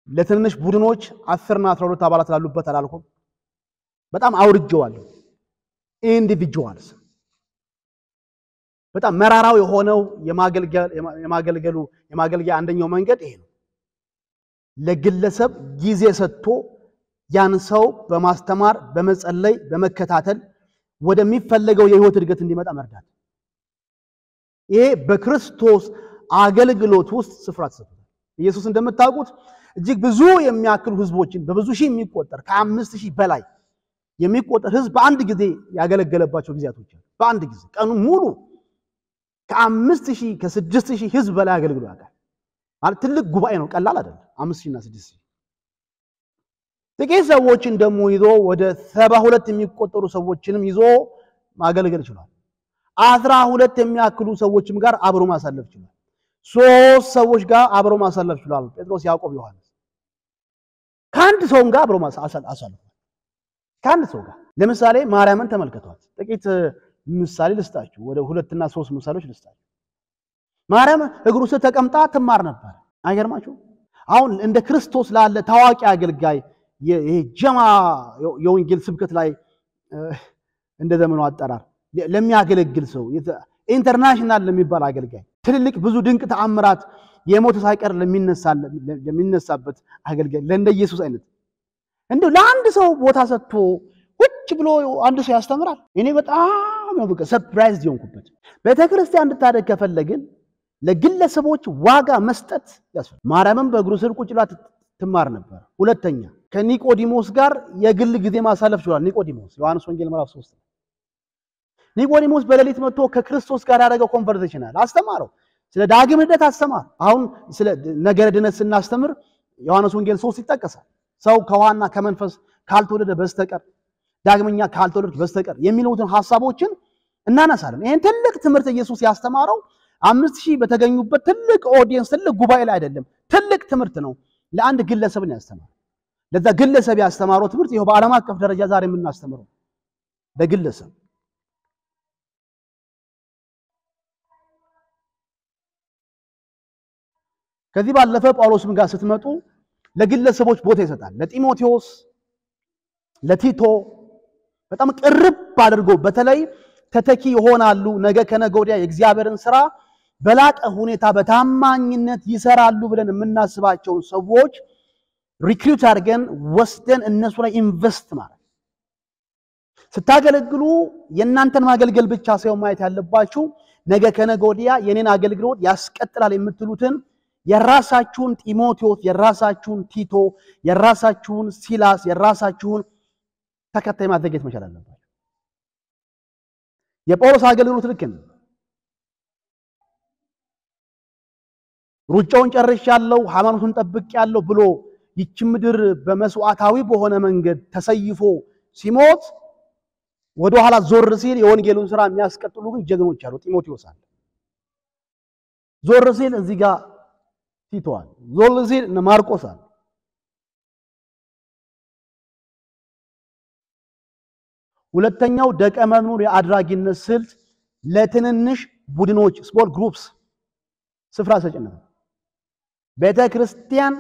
ለትንሽ ቡድኖች 10 እና 12 አባላት ላሉበት አላልኩም በጣም አውርጀዋለሁ ኢንዲቪጁዋልስ በጣም መራራው የሆነው የማገልገያ አንደኛው መንገድ ይሄ ነው ለግለሰብ ጊዜ ሰጥቶ ያን ሰው በማስተማር በመጸለይ በመከታተል ወደሚፈልገው የህይወት እድገት እንዲመጣ መርዳት ይሄ በክርስቶስ አገልግሎት ውስጥ ስፍራ ተሰጥቷል ኢየሱስ እንደምታውቁት እጅግ ብዙ የሚያክሉ ህዝቦችን በብዙ ሺህ የሚቆጠር ከ5000 በላይ የሚቆጠር ህዝብ በአንድ ጊዜ ያገለገለባቸው ጊዜያቶች በአንድ ጊዜ ቀኑ ሙሉ ከ5000 ከ6000 ህዝብ በላይ አገልግሎ ያውቃል ማለት ትልቅ ጉባኤ ነው ቀላል አይደለም 5000 እና 6000 ጥቂት ሰዎችን ደግሞ ይዞ ወደ 72 የሚቆጠሩ ሰዎችንም ይዞ ማገልገል ይችላል 12 የሚያክሉ ሰዎችም ጋር አብሮ ማሳለፍ ይችላል 3 ሰዎች ጋር አብሮ ማሳለፍ ይችላል ጴጥሮስ ያዕቆብ ዮሐንስ ከአንድ ሰው ጋር አብሮ ማሳለፍ ከአንድ ሰው ጋር ለምሳሌ ማርያምን ተመልከቷት ጥቂት ምሳሌ ልስጣችሁ ወደ 2 እና 3 ምሳሌዎች ልስጣችሁ ማርያም እግሩ ስር ተቀምጣ ትማር ነበር አይገርማችሁ አሁን እንደ ክርስቶስ ላለ ታዋቂ አገልጋይ ይሄ ጀማ የወንጌል ስብከት ላይ እንደ ዘመኑ አጠራር ለሚያገለግል ሰው ኢንተርናሽናል ለሚባል አገልጋይ ትልልቅ ብዙ ድንቅ ተአምራት የሞተ ሳይቀር ለሚነሳበት አገልጋይ ለእንደ ኢየሱስ አይነት እንደው ለአንድ ሰው ቦታ ሰጥቶ ቁጭ ብሎ አንድ ሰው ያስተምራል እኔ በጣም ነው በቃ ሰርፕራይዝ ሆንኩበት ቤተክርስቲያን እንድታደግ ከፈለግን ለግለሰቦች ዋጋ መስጠት ያስፈልጋል ማርያምም በእግሩ ስር ቁጭ ብላ ትማር ነበር ሁለተኛ ከኒቆዲሞስ ጋር የግል ጊዜ ማሳለፍ ይችላል ኒቆዲሞስ ዮሐንስ ወንጌል ምዕራፍ 3 ኒቆዲሞስ በሌሊት መጥቶ ከክርስቶስ ጋር ያደረገው ኮንቨርሴሽን አለ አስተማረው ስለ ዳግም ልደት አስተማር አሁን ስለ ነገረ ድነት ስናስተምር ዮሐንስ ወንጌል 3 ይጠቀሳል ሰው ከዋና ከመንፈስ ካልተወለደ በስተቀር ዳግመኛ ካልተወለደ በስተቀር የሚሉትን ሐሳቦችን እናነሳለን ይሄን ትልቅ ትምህርት ኢየሱስ ያስተማረው 5000 በተገኙበት ትልቅ ኦዲየንስ ትልቅ ጉባኤ ላይ አይደለም ትልቅ ትምህርት ነው ለአንድ ግለሰብ ነው ያስተማረው ለዛ ግለሰብ ያስተማረው ትምህርት ይሄው በዓለም አቀፍ ደረጃ ዛሬ የምናስተምረው ለግለሰብ ከዚህ ባለፈ ጳውሎስም ጋር ስትመጡ ለግለሰቦች ቦታ ይሰጣል ለጢሞቴዎስ ለቲቶ በጣም ቅርብ አድርጎ በተለይ ተተኪ ይሆናሉ ነገ ከነገ ወዲያ የእግዚአብሔርን ሥራ በላቀ ሁኔታ በታማኝነት ይሰራሉ ብለን የምናስባቸው ሰዎች ሪክሩት አድርገን ወስደን እነሱ ላይ ኢንቨስት ማለት ስታገለግሉ የእናንተን ማገልገል ብቻ ሳይሆን ማየት ያለባችሁ ነገ ከነገ ወዲያ የኔን አገልግሎት ያስቀጥላል የምትሉትን የራሳችሁን ጢሞቴዎስ የራሳችሁን ቲቶ የራሳችሁን ሲላስ የራሳችሁን ተከታይ ማዘጋጀት መቻል አለባችሁ የጳውሎስ አገልግሎት ልክ ነው ሩጫውን ጨርሻለሁ ሃይማኖቱን ጠብቄያለሁ ብሎ ይች ምድር በመስዋዕታዊ በሆነ መንገድ ተሰይፎ ሲሞት ወደ ኋላ ዞር ሲል የወንጌሉን ሥራ የሚያስቀጥሉ ግን ጀግኖች አሉ ጢሞቴዎስ አለ ዞር ሲል እዚህ ጋር ቲቶ አለ ዞር ሲል ማርቆስ አለ ሁለተኛው ደቀ መዝሙር የአድራጊነት ስልት ለትንንሽ ቡድኖች ስሞል ግሩፕስ ስፍራ ሰጭነት ቤተክርስቲያን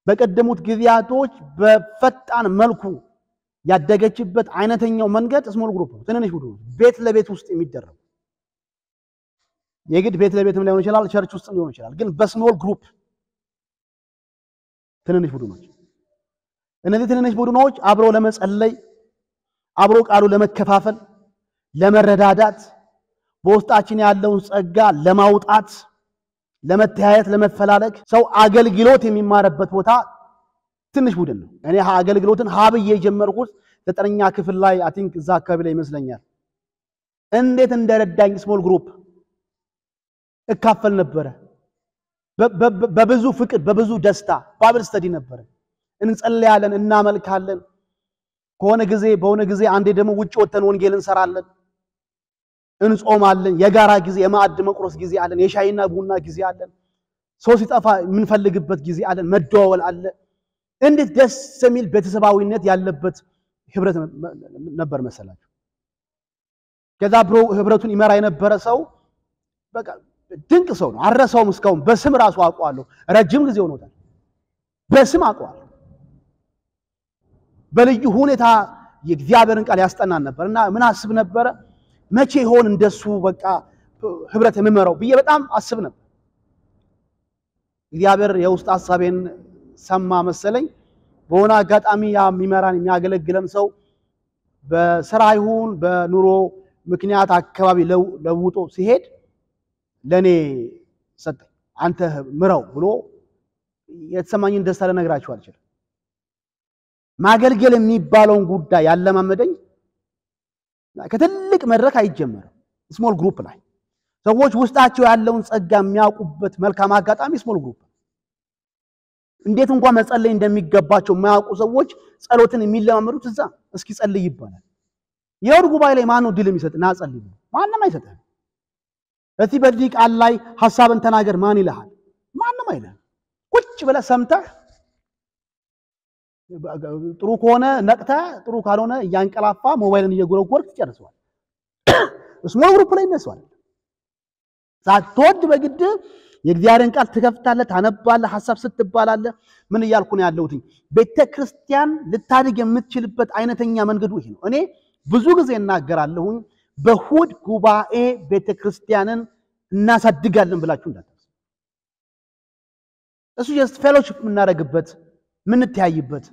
በቀደሙት ጊዜያቶች በፈጣን መልኩ ያደገችበት አይነተኛው መንገድ ስሞል ግሩፕ ነው ትንንሽ ቡድኖች ቤት ለቤት ውስጥ የሚደረጉ የግድ ቤት ለቤትም ሊሆን ይችላል ቸርች ውስጥ ሊሆን ይችላል ግን በስሞል ግሩፕ ትንንሽ ቡድኖች እነዚህ ትንንሽ ቡድኖች አብሮ ለመጸለይ አብሮ ቃሉ ለመከፋፈል ለመረዳዳት በውስጣችን ያለውን ጸጋ ለማውጣት ለመተያየት ለመፈላለግ ሰው አገልግሎት የሚማርበት ቦታ ትንሽ ቡድን ነው እኔ አገልግሎትን ሀብዬ የጀመርኩት 9ኛ ክፍል ላይ አይ ቲንክ እዛ አካባቢ ላይ ይመስለኛል እንዴት እንደረዳኝ ስሞል ግሩፕ እካፈል ነበር በብዙ ፍቅር በብዙ ደስታ ባይብል ስተዲ ነበር እንጸልያለን እናመልካለን በሆነ ጊዜ አንዴ ደግሞ ውጭ ወተን ወንጌል እንሰራለን እንጾማለን የጋራ ጊዜ የማዕድ መቁረስ ጊዜ አለን የሻይና ቡና ጊዜ አለን ሰው ሲጠፋ የምንፈልግበት ጊዜ አለን መደዋወል አለ እንዴት ደስ የሚል ቤተሰባዊነት ያለበት ህብረት ነበር መሰላችሁ ከዛ ብሮ ህብረቱን ይመራ የነበረ ሰው በቃ ድንቅ ሰው ነው አረሳውም እስካሁን በስም ራሱ አውቀዋለሁ ረጅም ጊዜ ሆኖታል በስም አውቀዋለሁ በልዩ ሁኔታ የእግዚአብሔርን ቃል ያስጠናን ነበርና ምን አስብ ነበር መቼ ይሆን እንደሱ በቃ ህብረት የምመራው ብዬ በጣም አስብ ነበር እግዚአብሔር የውስጥ ሐሳቤን ሰማ መሰለኝ በሆነ አጋጣሚ የሚመራን የሚያገለግለን ሰው በስራ ይሁን በኑሮ ምክንያት አካባቢ ለውጦ ሲሄድ ለኔ ሰጠኝ አንተ ምራው ብሎ የተሰማኝን ደስታ ለነግራችሁ አልችልም ማገልገል የሚባለውን ጉዳይ ያለማመደኝ ከትልቅ መድረክ አይጀመርም ስሞል ግሩፕ ላይ ሰዎች ውስጣቸው ያለውን ጸጋ የሚያውቁበት መልካም አጋጣሚ ስሞል ግሩፕ። እንዴት እንኳን መጸለይ እንደሚገባቸው የማያውቁ ሰዎች ጸሎትን የሚለማመዱት እዛ እስኪ ጸልይ ይባላል። የወር ጉባኤ ላይ ማን ነው ድል የሚሰጥ? ና ጸልይ ነው። ማንንም አይሰጥም። እዚህ በዚህ ቃል ላይ ሐሳብን ተናገር ማን ይልሃል? ማንንም አይልም። ቁጭ ብለህ ሰምተህ ጥሩ ከሆነ ነቅተህ ጥሩ ካልሆነ እያንቀላፋ ሞባይልን እየጎረጎርክ ትጨርሰዋል። ስሞል ግሩፕ ላይ ነስዋል። ሳትወድ በግድ የእግዚአብሔርን ቃል ትከፍታለህ፣ ታነባለህ፣ ሐሳብ ስትባላለህ። ምን እያልኩ ነው ያለሁት? ቤተክርስቲያን ልታድግ የምትችልበት አይነተኛ መንገዱ ይሄ ነው። እኔ ብዙ ጊዜ እናገራለሁ፣ በእሑድ ጉባኤ ቤተክርስቲያንን እናሳድጋለን ብላችሁ እንዳታስቡ። እሱ ጀስት ፌሎሺፕ የምናደርግበት የምንተያይበት።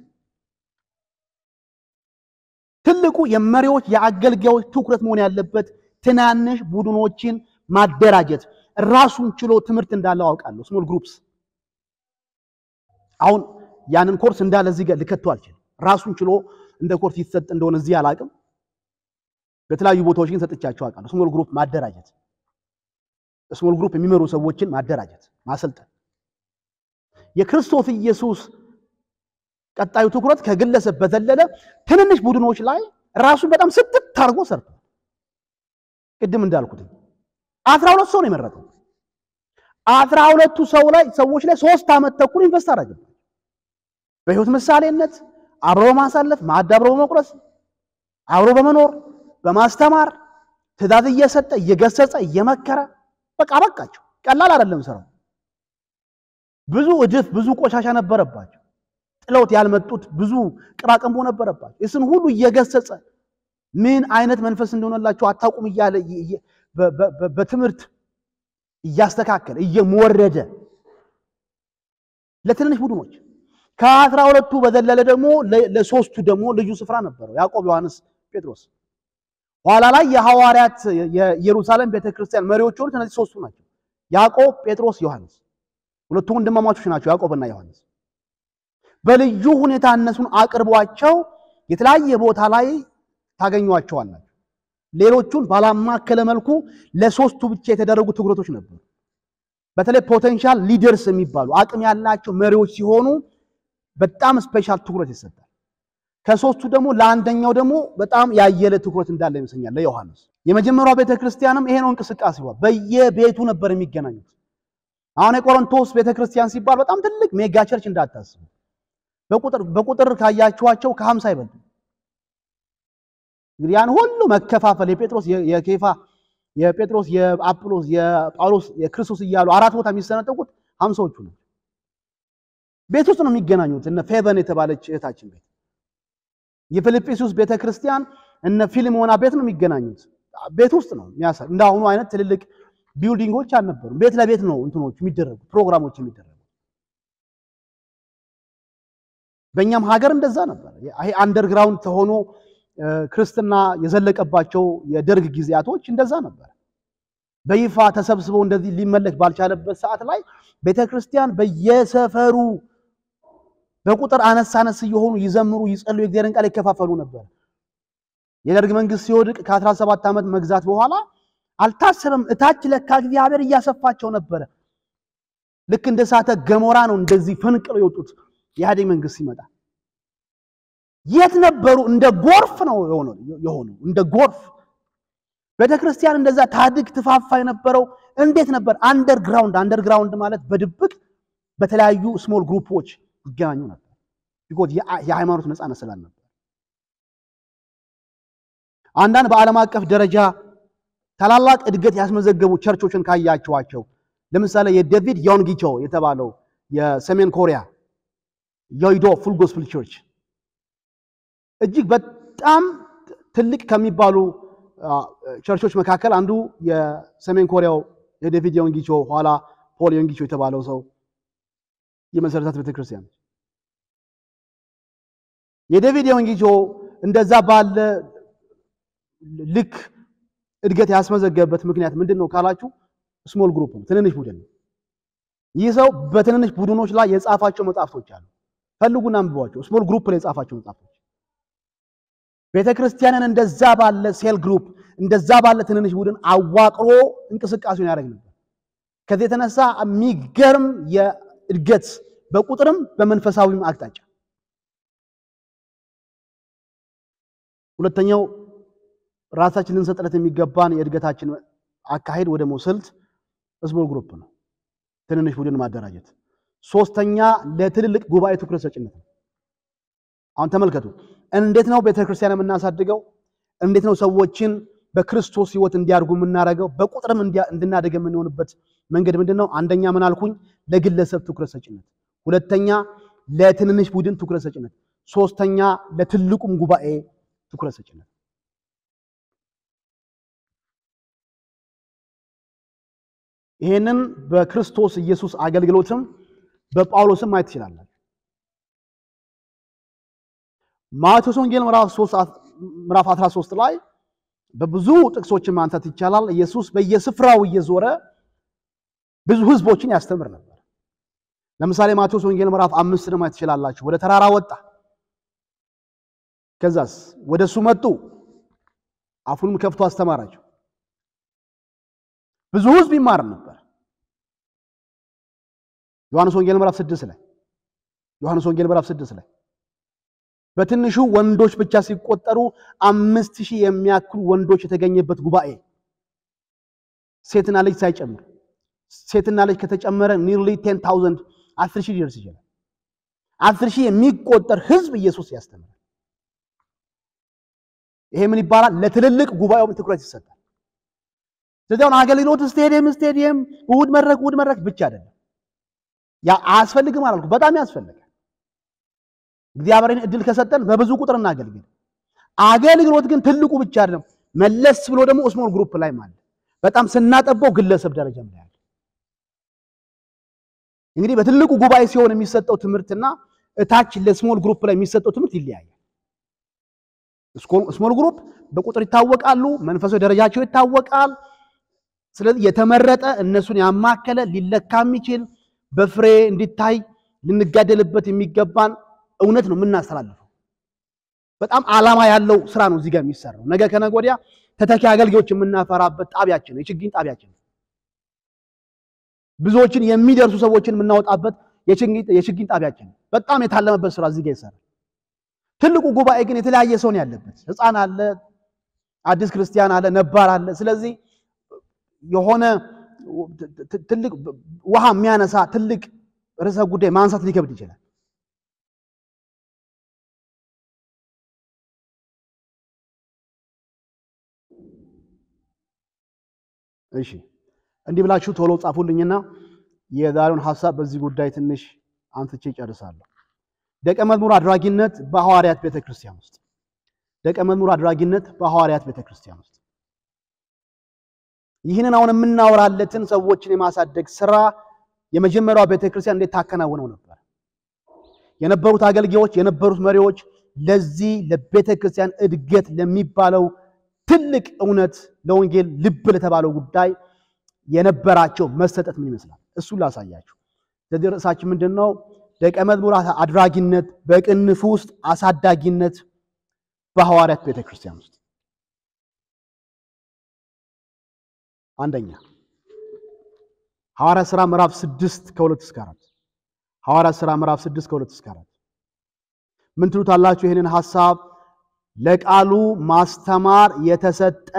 ትልቁ የመሪዎች የአገልጋዮች ትኩረት መሆን ያለበት ትናንሽ ቡድኖችን ማደራጀት። ራሱን ችሎ ትምህርት እንዳለው አውቃለሁ። ስሞል ግሩፕስ አሁን ያንን ኮርስ እንዳለ እዚህ ጋር ልከተው አልችልም። ራሱን ችሎ እንደ ኮርስ ይሰጥ እንደሆነ እዚህ አላቅም። በተለያዩ ቦታዎች ግን ሰጥቻቸው አውቃለሁ። ስሞል ግሩፕ ማደራጀት፣ ስሞል ግሩፕ የሚመሩ ሰዎችን ማደራጀት፣ ማሰልጠን። የክርስቶስ ኢየሱስ ቀጣዩ ትኩረት ከግለሰብ በዘለለ ትንንሽ ቡድኖች ላይ ራሱን በጣም ስትት አድርጎ ሰርቷል። ቅድም እንዳልኩት 12 ሰው ነው የመረጠው። 12ቱ ሰዎች ላይ 3 ዓመት ተኩል ኢንቨስት አደረገ። በህይወት ምሳሌነት አብሮ ማሳለፍ፣ ማዕድ አብሮ መቁረስ፣ አብሮ በመኖር በማስተማር ትዕዛዝ እየሰጠ እየገሰጸ እየመከረ በቃቸው። ቀላል አይደለም ስራው። ብዙ እድፍ ብዙ ቆሻሻ ነበረባቸው። ጥለውት ያልመጡት ብዙ ቅራቅንቦ ነበረባቸው። እሱን ሁሉ እየገሰጸ ምን አይነት መንፈስ እንደሆነላቸው አታውቁም እያለ በትምህርት እያስተካከለ እየሞረደ ለትንንሽ ቡድኖች ከ12ቱ በዘለለ ደግሞ ለሶስቱ ደግሞ ልዩ ስፍራ ነበረው። ያዕቆብ፣ ዮሐንስ፣ ጴጥሮስ። ኋላ ላይ የሐዋርያት የኢየሩሳሌም ቤተክርስቲያን መሪዎች ሆኑት እነዚህ ሶስቱ ናቸው። ያዕቆብ፣ ጴጥሮስ፣ ዮሐንስ። ሁለቱ ወንድማማቾች ናቸው፣ ያዕቆብና ዮሐንስ። በልዩ ሁኔታ እነሱን አቅርቧቸው የተለያየ ቦታ ላይ ታገኙዋቸዋላችሁ። ሌሎቹን ባላማከለ መልኩ ለሶስቱ ብቻ የተደረጉ ትኩረቶች ነበሩ። በተለይ ፖቴንሻል ሊደርስ የሚባሉ አቅም ያላቸው መሪዎች ሲሆኑ በጣም ስፔሻል ትኩረት ይሰጣል። ከሶስቱ ደግሞ ለአንደኛው ደግሞ በጣም ያየለ ትኩረት እንዳለ ይመስለኛል ለዮሐንስ። የመጀመሪያው ቤተክርስቲያንም ይሄ ነው እንቅስቃሴው። በየቤቱ ነበር የሚገናኙት። አሁን የቆሮንቶስ ቤተክርስቲያን ሲባል በጣም ትልቅ ሜጋ ቸርች እንዳታስቡ። በቁጥር ካያችኋቸው ከ50 አይበልጥም። እንግዲህ ያን ሁሉ መከፋፈል የጴጥሮስ የኬፋ የጴጥሮስ የአጵሎስ የጳውሎስ የክርስቶስ እያሉ 4 ቦታ የሚሰነጠቁት 50ዎቹ ነው። ቤት ውስጥ ነው የሚገናኙት። እነ ፌበን የተባለች እህታችን ቤት፣ የፊልጵስዩስ ቤተክርስቲያን እነ ፊልሞና ቤት ነው የሚገናኙት። ቤት ውስጥ ነው የሚያሳይ። እንዳሁኑ አይነት ትልልቅ ቢልዲንጎች አልነበሩም። ቤት ለቤት ነው እንትኖች የሚደረጉ ፕሮግራሞች የሚደረጉ። በእኛም ሀገር እንደዛ ነበር። ይሄ አንደርግራውንድ ተሆኖ ክርስትና የዘለቀባቸው የደርግ ጊዜያቶች እንደዛ ነበር። በይፋ ተሰብስበው እንደዚህ ሊመለክ ባልቻለበት ሰዓት ላይ ቤተክርስቲያን በየሰፈሩ በቁጥር አነስ እየሆኑ ይዘምሩ፣ ይጸልዩ፣ የእግዚአብሔርን ቃል ይከፋፈሉ ነበር። የደርግ መንግስት ሲወድቅ ከ17 ዓመት መግዛት በኋላ አልታሰበም። እታች ለካ እግዚአብሔር እያሰፋቸው ነበር። ልክ እንደ እሳተ ገሞራ ነው እንደዚህ ፈንቅለው የወጡት። የኢህአዴግ መንግስት ሲመጣ የት ነበሩ? እንደ ጎርፍ ነው የሆነው እንደ ጎርፍ። ቤተክርስቲያን እንደዛ ታድግ ትፋፋ የነበረው እንዴት ነበር? አንደርግራውንድ ማለት በድብቅ በተለያዩ ስሞል ግሩፖች ይገናኙ ነበር። ቢኮዝ የሃይማኖት ነፃነት ስላልነበር። አንዳንድ በዓለም አቀፍ ደረጃ ታላላቅ እድገት ያስመዘገቡ ቸርቾችን ካያቸዋቸው ለምሳሌ የዴቪድ ዮንጊቾ የተባለው የሰሜን ኮሪያ ዮይዶ ፉል ጎስፕል ቸርች እጅግ በጣም ትልቅ ከሚባሉ ቸርቾች መካከል አንዱ የሰሜን ኮሪያው የዴቪድ ዮንጊቾ ኋላ ፖል ዮንጊቾ የተባለው ሰው የመሰረታት ቤተክርስቲያን። የዴቪድ ዮንጊቾ እንደዛ ባለ ልክ እድገት ያስመዘገበበት ምክንያት ምንድነው ካላችሁ ስሞል ግሩፕ ነው፣ ትንንሽ ቡድን ነው። ይህ ሰው በትንንሽ ቡድኖች ላይ የጻፋቸው መጽሐፍቶች አሉ። ፈልጉና አንብቧቸው። ስሞል ግሩፕ ላይ የጻፋቸው መጽሐፍቶች ቤተክርስቲያንን እንደዛ ባለ ሴል ግሩፕ እንደዛ ባለ ትንንሽ ቡድን አዋቅሮ እንቅስቃሴውን ያደርግ ነበር። ከዚህ የተነሳ የሚገርም የእድገት በቁጥርም በመንፈሳዊም አቅጣጫ። ሁለተኛው ራሳችንን ልንሰጥለት የሚገባን የእድገታችን አካሄድ ወደ ስልት ስሞል ግሩፕ ነው፣ ትንንሽ ቡድን ማደራጀት። ሶስተኛ ለትልልቅ ጉባኤ ትኩረት ሰጭነት ነው። አሁን ተመልከቱ፣ እንዴት ነው ቤተክርስቲያን የምናሳድገው? እንዴት ነው ሰዎችን በክርስቶስ ሕይወት እንዲያድጉ የምናደርገው? በቁጥርም እንድናደግ የምንሆንበት መንገድ ምንድነው? አንደኛ ምን አልኩኝ? ለግለሰብ ትኩረት ሰጭነት፣ ሁለተኛ ለትንንሽ ቡድን ትኩረት ሰጭነት፣ ሶስተኛ ለትልቁም ጉባኤ ትኩረት ሰጭነት። ይሄንን በክርስቶስ ኢየሱስ አገልግሎትም በጳውሎስም ማየት ይችላል። ማቴዎስ ወንጌል ምዕራፍ 13 ላይ በብዙ ጥቅሶችን ማንሳት ይቻላል። ኢየሱስ በየስፍራው እየዞረ ብዙ ህዝቦችን ያስተምር ነበር። ለምሳሌ ማቴዎስ ወንጌል ምዕራፍ 5 ማየት ይችላልላችሁ። ወደ ተራራ ወጣ፣ ከዛስ ወደሱ መጡ፣ አፉንም ከፍቶ አስተማራቸው። ብዙ ህዝብ ይማር ነበር። ዮሐንስ ወንጌል ምዕራፍ 6 ላይ በትንሹ ወንዶች ብቻ ሲቆጠሩ 5000 የሚያክሉ ወንዶች የተገኘበት ጉባኤ፣ ሴትና ልጅ ሳይጨምር። ሴትና ልጅ ከተጨመረ nearly 10000 10,000 ይደርስ ይችላል። 10,000 የሚቆጠር ህዝብ ኢየሱስ ያስተምራል። ይሄ ምን ይባላል? ለትልልቅ ጉባኤውም ትኩረት ይሰጣል። ስለዚህ አገልግሎት ስቴዲየም እሑድ መድረክ ብቻ አይደለም። ያ አያስፈልግም አላልኩ፣ በጣም ያስፈልጋል። እግዚአብሔርን እድል ከሰጠን በብዙ ቁጥር እናገልግል። አገልግሎት ግን ትልቁ ብቻ አይደለም፣ መለስ ብሎ ደግሞ ስሞል ግሩፕ ላይ ማለት በጣም ስናጠበው ግለሰብ ደረጃ ላይ ያለ። እንግዲህ በትልቁ ጉባኤ ሲሆን የሚሰጠው ትምህርትና እታች ለስሞል ግሩፕ ላይ የሚሰጠው ትምህርት ይለያያል። ስሞል ግሩፕ በቁጥር ይታወቃሉ፣ መንፈሳዊ ደረጃቸው ይታወቃል። ስለዚህ የተመረጠ እነሱን ያማከለ ሊለካ የሚችል በፍሬ እንዲታይ ልንጋደልበት የሚገባን እውነት ነው የምናስተላልፈው። በጣም ዓላማ ያለው ስራ ነው እዚህ ጋር የሚሰራው። ነገ ከነገ ወዲያ ተተኪ አገልጋዮች የምናፈራበት ጣቢያችን ነው፣ የችግኝ ጣቢያችን። ብዙዎችን የሚደርሱ ሰዎችን የምናወጣበት የችግኝ ጣቢያችን። በጣም የታለመበት ስራ እዚህ ጋር ይሰራል። ትልቁ ጉባኤ ግን የተለያየ ሰው ነው ያለበት። ሕፃን አለ፣ አዲስ ክርስቲያን አለ፣ ነባር አለ። ስለዚህ የሆነ ትልቅ ውሃ የሚያነሳ ትልቅ ርዕሰ ጉዳይ ማንሳት ሊከብድ ይችላል። እሺ እንዲህ ብላችሁ ቶሎ ጻፉልኝና የዛሬውን ሐሳብ በዚህ ጉዳይ ትንሽ አንስቼ ጨርሳለሁ። ደቀ መዝሙር አድራጊነት በሐዋርያት ቤተክርስቲያን ውስጥ ይህንን አሁን የምናወራለትን ሰዎችን የማሳደግ ስራ የመጀመሪያው ቤተክርስቲያን እንዴት ታከናውነው ነበር? የነበሩት አገልጋዮች፣ የነበሩት መሪዎች ለዚህ ለቤተክርስቲያን እድገት ለሚባለው ትልቅ እውነት ለወንጌል ልብ ለተባለው ጉዳይ የነበራቸው መሰጠት ምን ይመስላል? እሱን ላሳያችሁ። ስለዚህ ርዕሳችን ምንድነው? ደቀ መዝሙር አድራጊነት በቅንፍ ውስጥ አሳዳጊነት በሐዋርያት ቤተክርስቲያን ውስጥ። አንደኛ ሐዋርያት ሥራ ምዕራፍ 6 ከ2 እስከ 4 ሐዋርያት ሥራ ምዕራፍ 6 ከ2 እስከ 4 ምን ትሉታላችሁ? ይሄንን ሐሳብ ለቃሉ ማስተማር የተሰጠ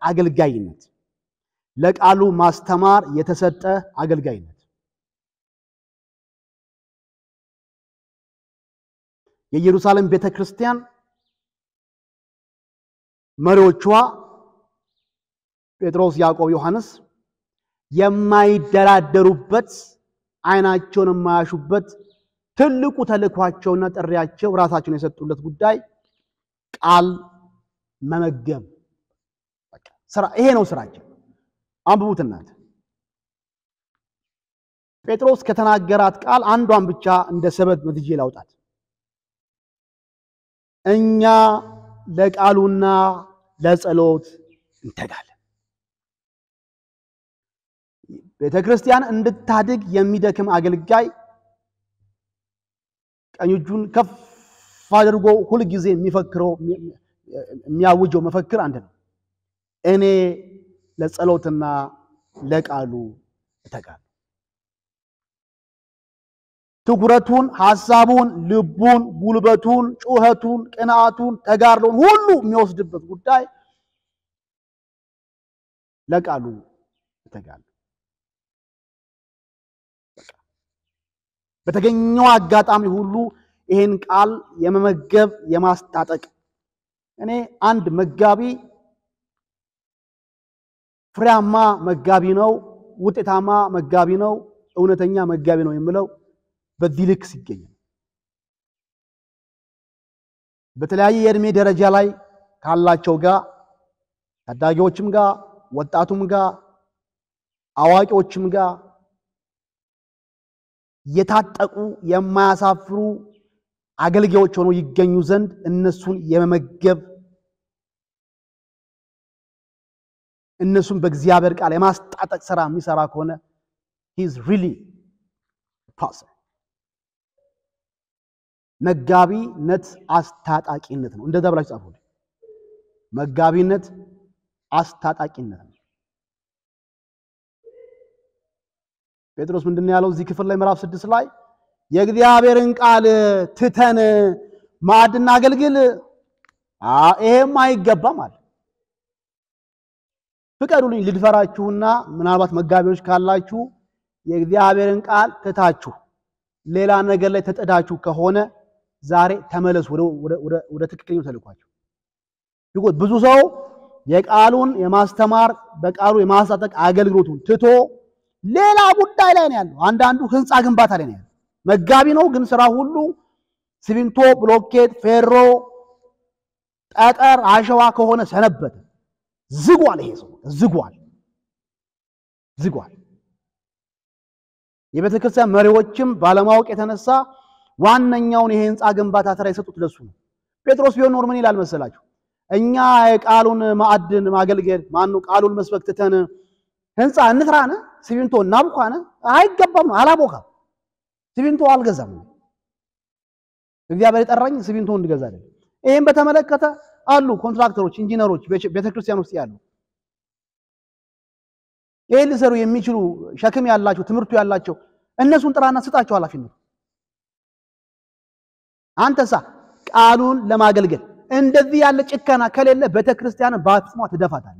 አገልጋይነት፣ ለቃሉ ማስተማር የተሰጠ አገልጋይነት። የኢየሩሳሌም ቤተክርስቲያን መሪዎቿ ጴጥሮስ፣ ያዕቆብ፣ ዮሐንስ የማይደራደሩበት አይናቸውን የማያሹበት ትልቁ ተልኳቸውና ጥሪያቸው ራሳቸውን የሰጡለት ጉዳይ ቃል መመገብ። በቃ ስራ ይሄ ነው ስራቸው። አንብቡት እናንተ። ጴጥሮስ ከተናገራት ቃል አንዷን ብቻ እንደ ሰበብ መትጄ ላውጣት። እኛ ለቃሉና ለጸሎት እንተጋለን። ቤተክርስቲያን እንድታድግ የሚደክም አገልጋይ ቀኝ እጁን ከፍ አድርጎ ሁሉ ጊዜ የሚፈክረው የሚያውጀው መፈክር አንድ ነው። እኔ ለጸሎትና ለቃሉ እተጋለሁ። ትኩረቱን፣ ሐሳቡን፣ ልቡን፣ ጉልበቱን፣ ጩኸቱን፣ ቅንዓቱን፣ ተጋድሎን ሁሉ የሚወስድበት ጉዳይ ለቃሉ እተጋለሁ። በተገኘው አጋጣሚ ሁሉ ይሄን ቃል የመመገብ የማስታጠቅ እኔ አንድ መጋቢ ፍሬያማ መጋቢ ነው፣ ውጤታማ መጋቢ ነው፣ እውነተኛ መጋቢ ነው የምለው በዚህ ልክ ሲገኝ በተለያየ የእድሜ ደረጃ ላይ ካላቸው ጋር ታዳጊዎችም ጋር ወጣቱም ጋር አዋቂዎችም ጋር የታጠቁ የማያሳፍሩ አገልጋዮች ሆነው ይገኙ ዘንድ እነሱን የመመገብ እነሱን በእግዚአብሔር ቃል የማስጣጠቅ ሥራ የሚሰራ ከሆነ he is really a person። መጋቢነት አስታጣቂነት ነው። እንደዛ ብላችሁ ጻፉ። መጋቢነት አስታጣቂነት ነው። ጴጥሮስ ምንድነው ያለው እዚህ ክፍል ላይ ምዕራፍ 6 ላይ የእግዚአብሔርን ቃል ትተን ማዕድና አገልግል ይሄም አይገባም አለ። ፍቀዱልኝ ልድፈራችሁና ምናልባት መጋቢዎች ካላችሁ የእግዚአብሔርን ቃል ትታችሁ ሌላ ነገር ላይ ተጠዳችሁ ከሆነ ዛሬ ተመለሱ ወደ ትክክለኛው ተልኳችሁ። ይቆጥ ብዙ ሰው የቃሉን የማስተማር በቃሉ የማስታጠቅ አገልግሎቱን ትቶ ሌላ ጉዳይ ላይ ነው ያለው። አንዳንዱ ህንጻ ግንባታ ላይ ነው ያለው። መጋቢ ነው ግን ስራ ሁሉ ሲሚንቶ፣ ብሎኬት፣ ፌሮ፣ ጠጠር፣ አሸዋ ከሆነ ሰነበተ። ዝጓል። ይሄ ሰው ዝጓል። የቤተክርስቲያን መሪዎችም ባለማወቅ የተነሳ ዋነኛውን ይሄ ህንጻ ግንባታ ስራ የሰጡት ለሱ ነው። ጴጥሮስ ቢሆን ኖር ምን ይላል መሰላችሁ? እኛ የቃሉን ማዕድን ማገልገል ቃሉን መስበክ ትተን ህንጻ እንስራነ ሲሚንቶ እናብኳነ አይገባም ነው። አላቦካም። ሲሚንቶ አልገዛም። እግዚአብሔር የጠራኝ ሲሚንቶ እንድገዛ አይደለም። ይሄን በተመለከተ አሉ ኮንትራክተሮች፣ ኢንጂነሮች ቤተክርስቲያን ውስጥ ያሉ ይሄን ሊሰሩ የሚችሉ ሸክም ያላቸው ትምህርቱ ያላቸው እነሱን ጥራና ስጣቸው ኃላፊነት። አንተሳ ቃሉን ለማገልገል እንደዚህ ያለ ጭካና ከሌለ ቤተክርስቲያን ባትሟ ትደፋታል።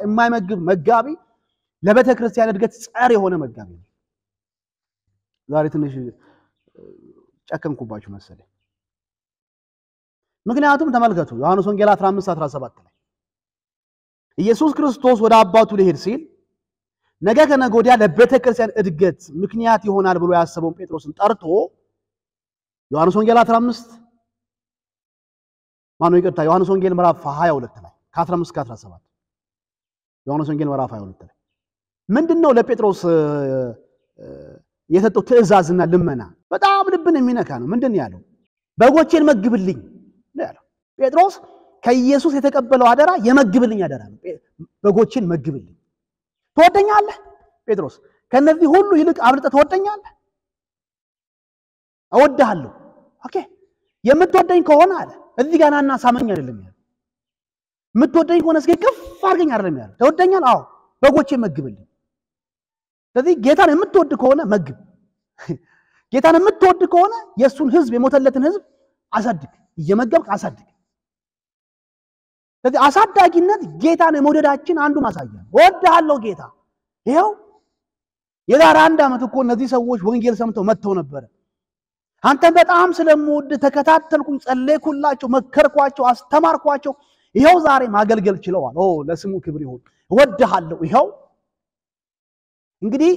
የማይመግብ መጋቢ ለቤተክርስቲያን እድገት ጸር የሆነ መጋቢ ነው። ዛሬ ትንሽ ጨከንኩባችሁ መሰለኝ። ምክንያቱም ተመልከቱ ዮሐንስ ወንጌል 15:17 ላይ ኢየሱስ ክርስቶስ ወደ አባቱ ሊሄድ ሲል ነገ ከነገ ወዲያ ለቤተክርስቲያን እድገት ምክንያት ይሆናል ብሎ ያሰበውን ጴጥሮስን ጠርቶ ዮሐንስ ወንጌል 15 ዮሐንስ ወንጌል ምዕራፍ 22 ላይ ከ15 እስከ 17 ዮሐንስ ወንጌል ምዕራፍ 22 ላይ ምንድነው ለጴጥሮስ የሰጠው ትዕዛዝና ልመና? በጣም ልብን የሚነካ ነው። ምንድነው ያለው? በጎቼን መግብልኝ ነው ያለው። ጴጥሮስ ከኢየሱስ የተቀበለው አደራ የመግብልኝ አደራ ነው። በጎቼን መግብልኝ። ትወደኛለህ ጴጥሮስ? ከነዚህ ሁሉ ይልቅ አብልጠህ ትወደኛለህ? እወድሃለሁ። ኦኬ የምትወደኝ ከሆነ አለ እዚህ ጋር ናና ሳመኝ አይደለም ያለው። የምትወደኝ ከሆነ እስኪ ከፍ አድርገኝ አይደለም ያለው። ትወደኛለህ? አዎ በጎቼን መግብልኝ። ስለዚህ ጌታን የምትወድ ከሆነ መግብ። ጌታን የምትወድ ከሆነ የሱን ህዝብ የሞተለትን ህዝብ አሳድግ፣ እየመገብክ አሳድግ። ስለዚህ አሳዳጊነት ጌታን የመውደዳችን አንዱ ማሳያ። እወድሃለሁ ጌታ። ይሄው የዛሬ 1 ዓመት እኮ እነዚህ ሰዎች ወንጌል ሰምተው መጥተው ነበር። አንተን በጣም ስለምወድ ተከታተልኩኝ፣ ጸለይኩላቸው፣ መከርኳቸው፣ አስተማርኳቸው። ይሄው ዛሬ ማገልገል ችለዋል። ለስሙ ክብር ይሁን። እወድሃለሁ። ይሄው እንግዲህ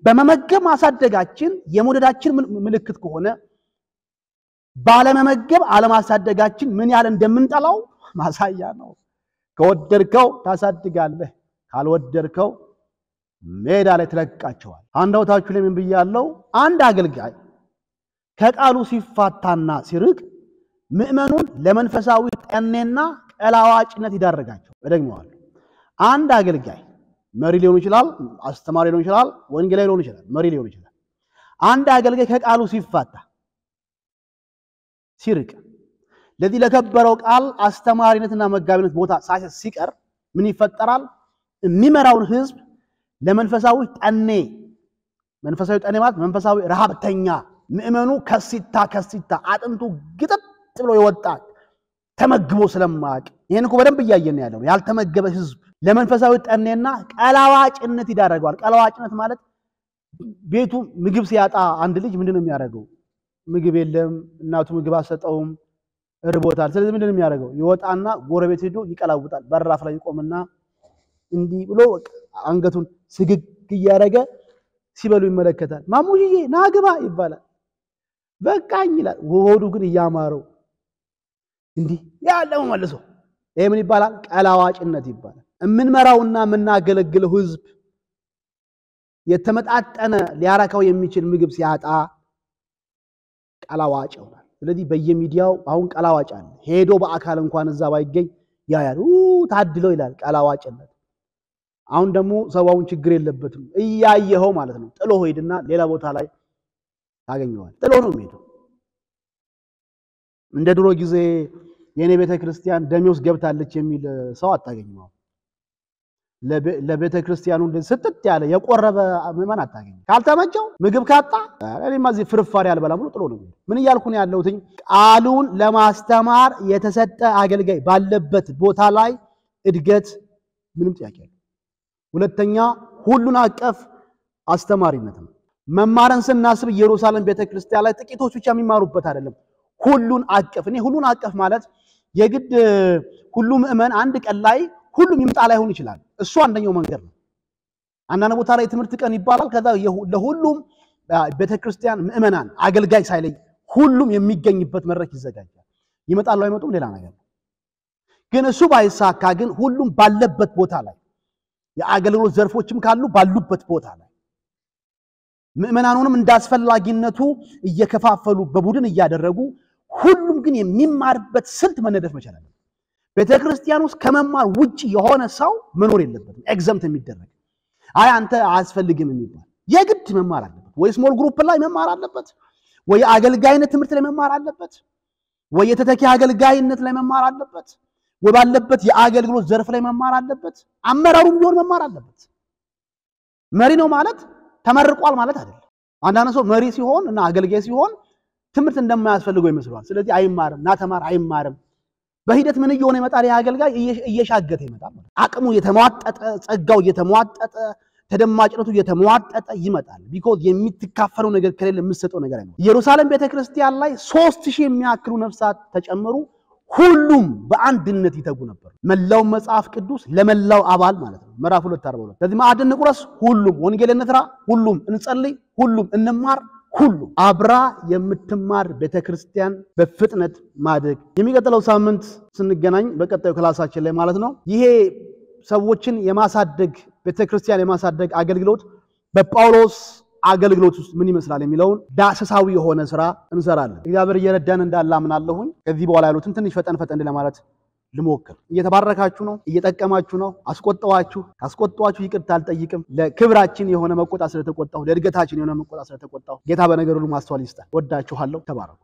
በመመገብ ማሳደጋችን የመውደዳችን ምልክት ከሆነ ባለመመገብ አለማሳደጋችን ምን ያህል እንደምንጠላው ማሳያ ነው። ከወደድከው ታሳድጋለህ፣ ካልወደድከው ሜዳ ላይ ትለቃቸዋል። አንዳውታችሁ ላይ ምን ብያለሁ? አንድ አገልጋይ ከቃሉ ሲፋታና ሲርቅ ምእመኑን ለመንፈሳዊ ጠኔና ቀላዋጭነት ይዳረጋቸው። እደግመዋለሁ። አንድ አገልጋይ መሪ ሊሆን ይችላል፣ አስተማሪ ሊሆን ይችላል፣ ወንጌላዊ ሊሆን ይችላል፣ መሪ ሊሆን ይችላል። አንድ አገልጋይ ከቃሉ ሲፋታ ሲርቅ ለዚህ ለከበረው ቃል አስተማሪነትና መጋቢነት ቦታ ሲቀር ምን ይፈጠራል የሚመራውን ህዝብ ለመንፈሳዊ ጠኔ መንፈሳዊ ጠኔ ማለት መንፈሳዊ ረሃብተኛ ምእመኑ ከሲታ አጥንቱ ግጥጥ ብሎ ይወጣል ተመግቦ ስለማቅ ይሄን እኮ በደንብ እያየን ያለው ያልተመገበ ህዝብ ለመንፈሳዊ ጠኔና ቀላዋጭነት ይዳረጋል ቀላዋጭነት ማለት ቤቱ ምግብ ሲያጣ አንድ ልጅ ምንድነው የሚያደርገው ምግብ የለም እናቱ ምግብ አሰጠውም እርቦታል ስለዚህ ምንድነው የሚያደርገው ይወጣና ጎረቤት ሄዶ ይቀላውጣል በራፍ ላይ ይቆምና እንዲ ብሎ አንገቱን ስግግ ያረገ ሲበሉ ይመለከታል ማሙሽዬ ናግባ ይባላል በቃኝ ይላል ወዱ ግን ያማረው እንዲ ያለው መልሶ ይሄ ምን ይባላል ቀላዋጭነት ይባላል እምንመራውና ምናገለግለው ህዝብ የተመጣጠነ ሊያራካው የሚችል ምግብ ሲያጣ ቀላዋጭ ይሆናል ስለዚህ በየሚዲያው አሁን ቀላዋጭ አለ ሄዶ በአካል እንኳን እዛ ባይገኝ ያያሉ ታድሎ ይላል ቀላዋጭነት አሁን ደግሞ ሰዋውን ችግር የለበትም እያየኸው ማለት ነው ጥሎ ሆይድና ሌላ ቦታ ላይ ታገኘዋል ጥሎ ነው የሚሄደው እንደ ድሮ ጊዜ የኔ ቤተክርስቲያን ደሚውስ ገብታለች የሚል ሰው አታገኝም ለቤተ ክርስቲያኑ እንደ ስትት ያለ የቆረበ ምእመን አታገኝ ካልተመቸው ምግብ ካጣ እኔማ እዚህ ፍርፋሪ ያልበላ ብሎ ጥሎ ነው ምን ይያልኩ ነው ያለውት ቃሉን ለማስተማር የተሰጠ አገልጋይ ባለበት ቦታ ላይ እድገት ምንም ጥያቄ የለም ሁለተኛ ሁሉን አቀፍ አስተማሪነት ነው መማርን ስናስብ ኢየሩሳሌም ቤተክርስቲያን ላይ ጥቂቶች ብቻ የሚማሩበት አይደለም ሁሉን አቀፍ እኔ ሁሉን አቀፍ ማለት የግድ ሁሉ ምእመን አንድ ቀን ላይ ሁሉም ይምጣ ላይ ሆን ይችላል እሱ አንደኛው መንገድ ነው አንዳንድ ቦታ ላይ ትምህርት ቀን ይባላል ከዛ ለሁሉም ቤተክርስቲያን ምእመናን አገልጋይ ሳይለይ ሁሉም የሚገኝበት መድረክ ይዘጋጃል ይመጣሉ አይመጡም ሌላ ነገር ግን እሱ ባይሳካ ግን ሁሉም ባለበት ቦታ ላይ የአገልግሎት ዘርፎችም ካሉ ባሉበት ቦታ ላይ ምእመናኑንም እንዳስፈላጊነቱ እየከፋፈሉ በቡድን እያደረጉ ሁሉም ግን የሚማርበት ስልት መነደፍ መቻል አለበት ቤተክርስቲያን ውስጥ ከመማር ውጪ የሆነ ሰው መኖር የለበትም ኤግዛምት የሚደረግ አይ አንተ አስፈልግም የሚባል የግድ መማር አለበት ወይ ስሞል ግሩፕ ላይ መማር አለበት ወይ አገልጋይነት ትምህርት ላይ መማር አለበት ወይ የተተኪ አገልጋይነት ላይ መማር አለበት ወይ ባለበት የአገልግሎት ዘርፍ ላይ መማር አለበት አመራሩም ቢሆን መማር አለበት መሪ ነው ማለት ተመርቋል ማለት አይደለም አንዳንድ ሰው መሪ ሲሆን እና አገልጋይ ሲሆን ትምህርት እንደማያስፈልገው ይመስላል ስለዚህ አይማርም ና ተማር አይማርም በሂደት ምን ይሆነ ይመጣል ያገልጋይ እየሻገተ ይመጣል አቅሙ የተሟጠጠ ጸጋው የተሟጠጠ ተደማጭነቱ የተሟጠጠ ይመጣል ቢኮዝ የሚትካፈለው ነገር ከሌለ የምትሰጠው ነገር አይኖር ኢየሩሳሌም ቤተክርስቲያን ላይ 3000 የሚያክሉ ነፍሳት ተጨመሩ ሁሉም በአንድነት ይተጉ ነበር መላው መጽሐፍ ቅዱስ ለመላው አባል ማለት ነው ምዕራፍ 2:42 ስለዚህ ማዕድን ንቁረስ ሁሉም ወንጌል እንስራ ሁሉም እንጸልይ ሁሉም እንማር ሁሉ አብራ የምትማር ቤተክርስቲያን በፍጥነት ማደግ የሚቀጥለው ሳምንት ስንገናኝ በቀጣዩ ክላሳችን ላይ ማለት ነው ይሄ ሰዎችን የማሳደግ ቤተክርስቲያን የማሳደግ አገልግሎት በጳውሎስ አገልግሎት ውስጥ ምን ይመስላል የሚለውን ዳሰሳዊ የሆነ ስራ እንሰራለን እግዚአብሔር እየረዳን እንዳላምናለሁኝ ከዚህ በኋላ ያሉትን ትንሽ ፈጠን ለማለት ልሞክር እየተባረካችሁ ነው እየተጠቀማችሁ ነው አስቆጣችሁ ይቅርታ አልጠይቅም ለክብራችን የሆነ መቆጣ ስለተቆጣው ለእድገታችን የሆነ መቆጣ ስለተቆጣው ጌታ በነገር ሁሉ ማስተዋል ይስጣል ወዳችኋለሁ ተባረኩ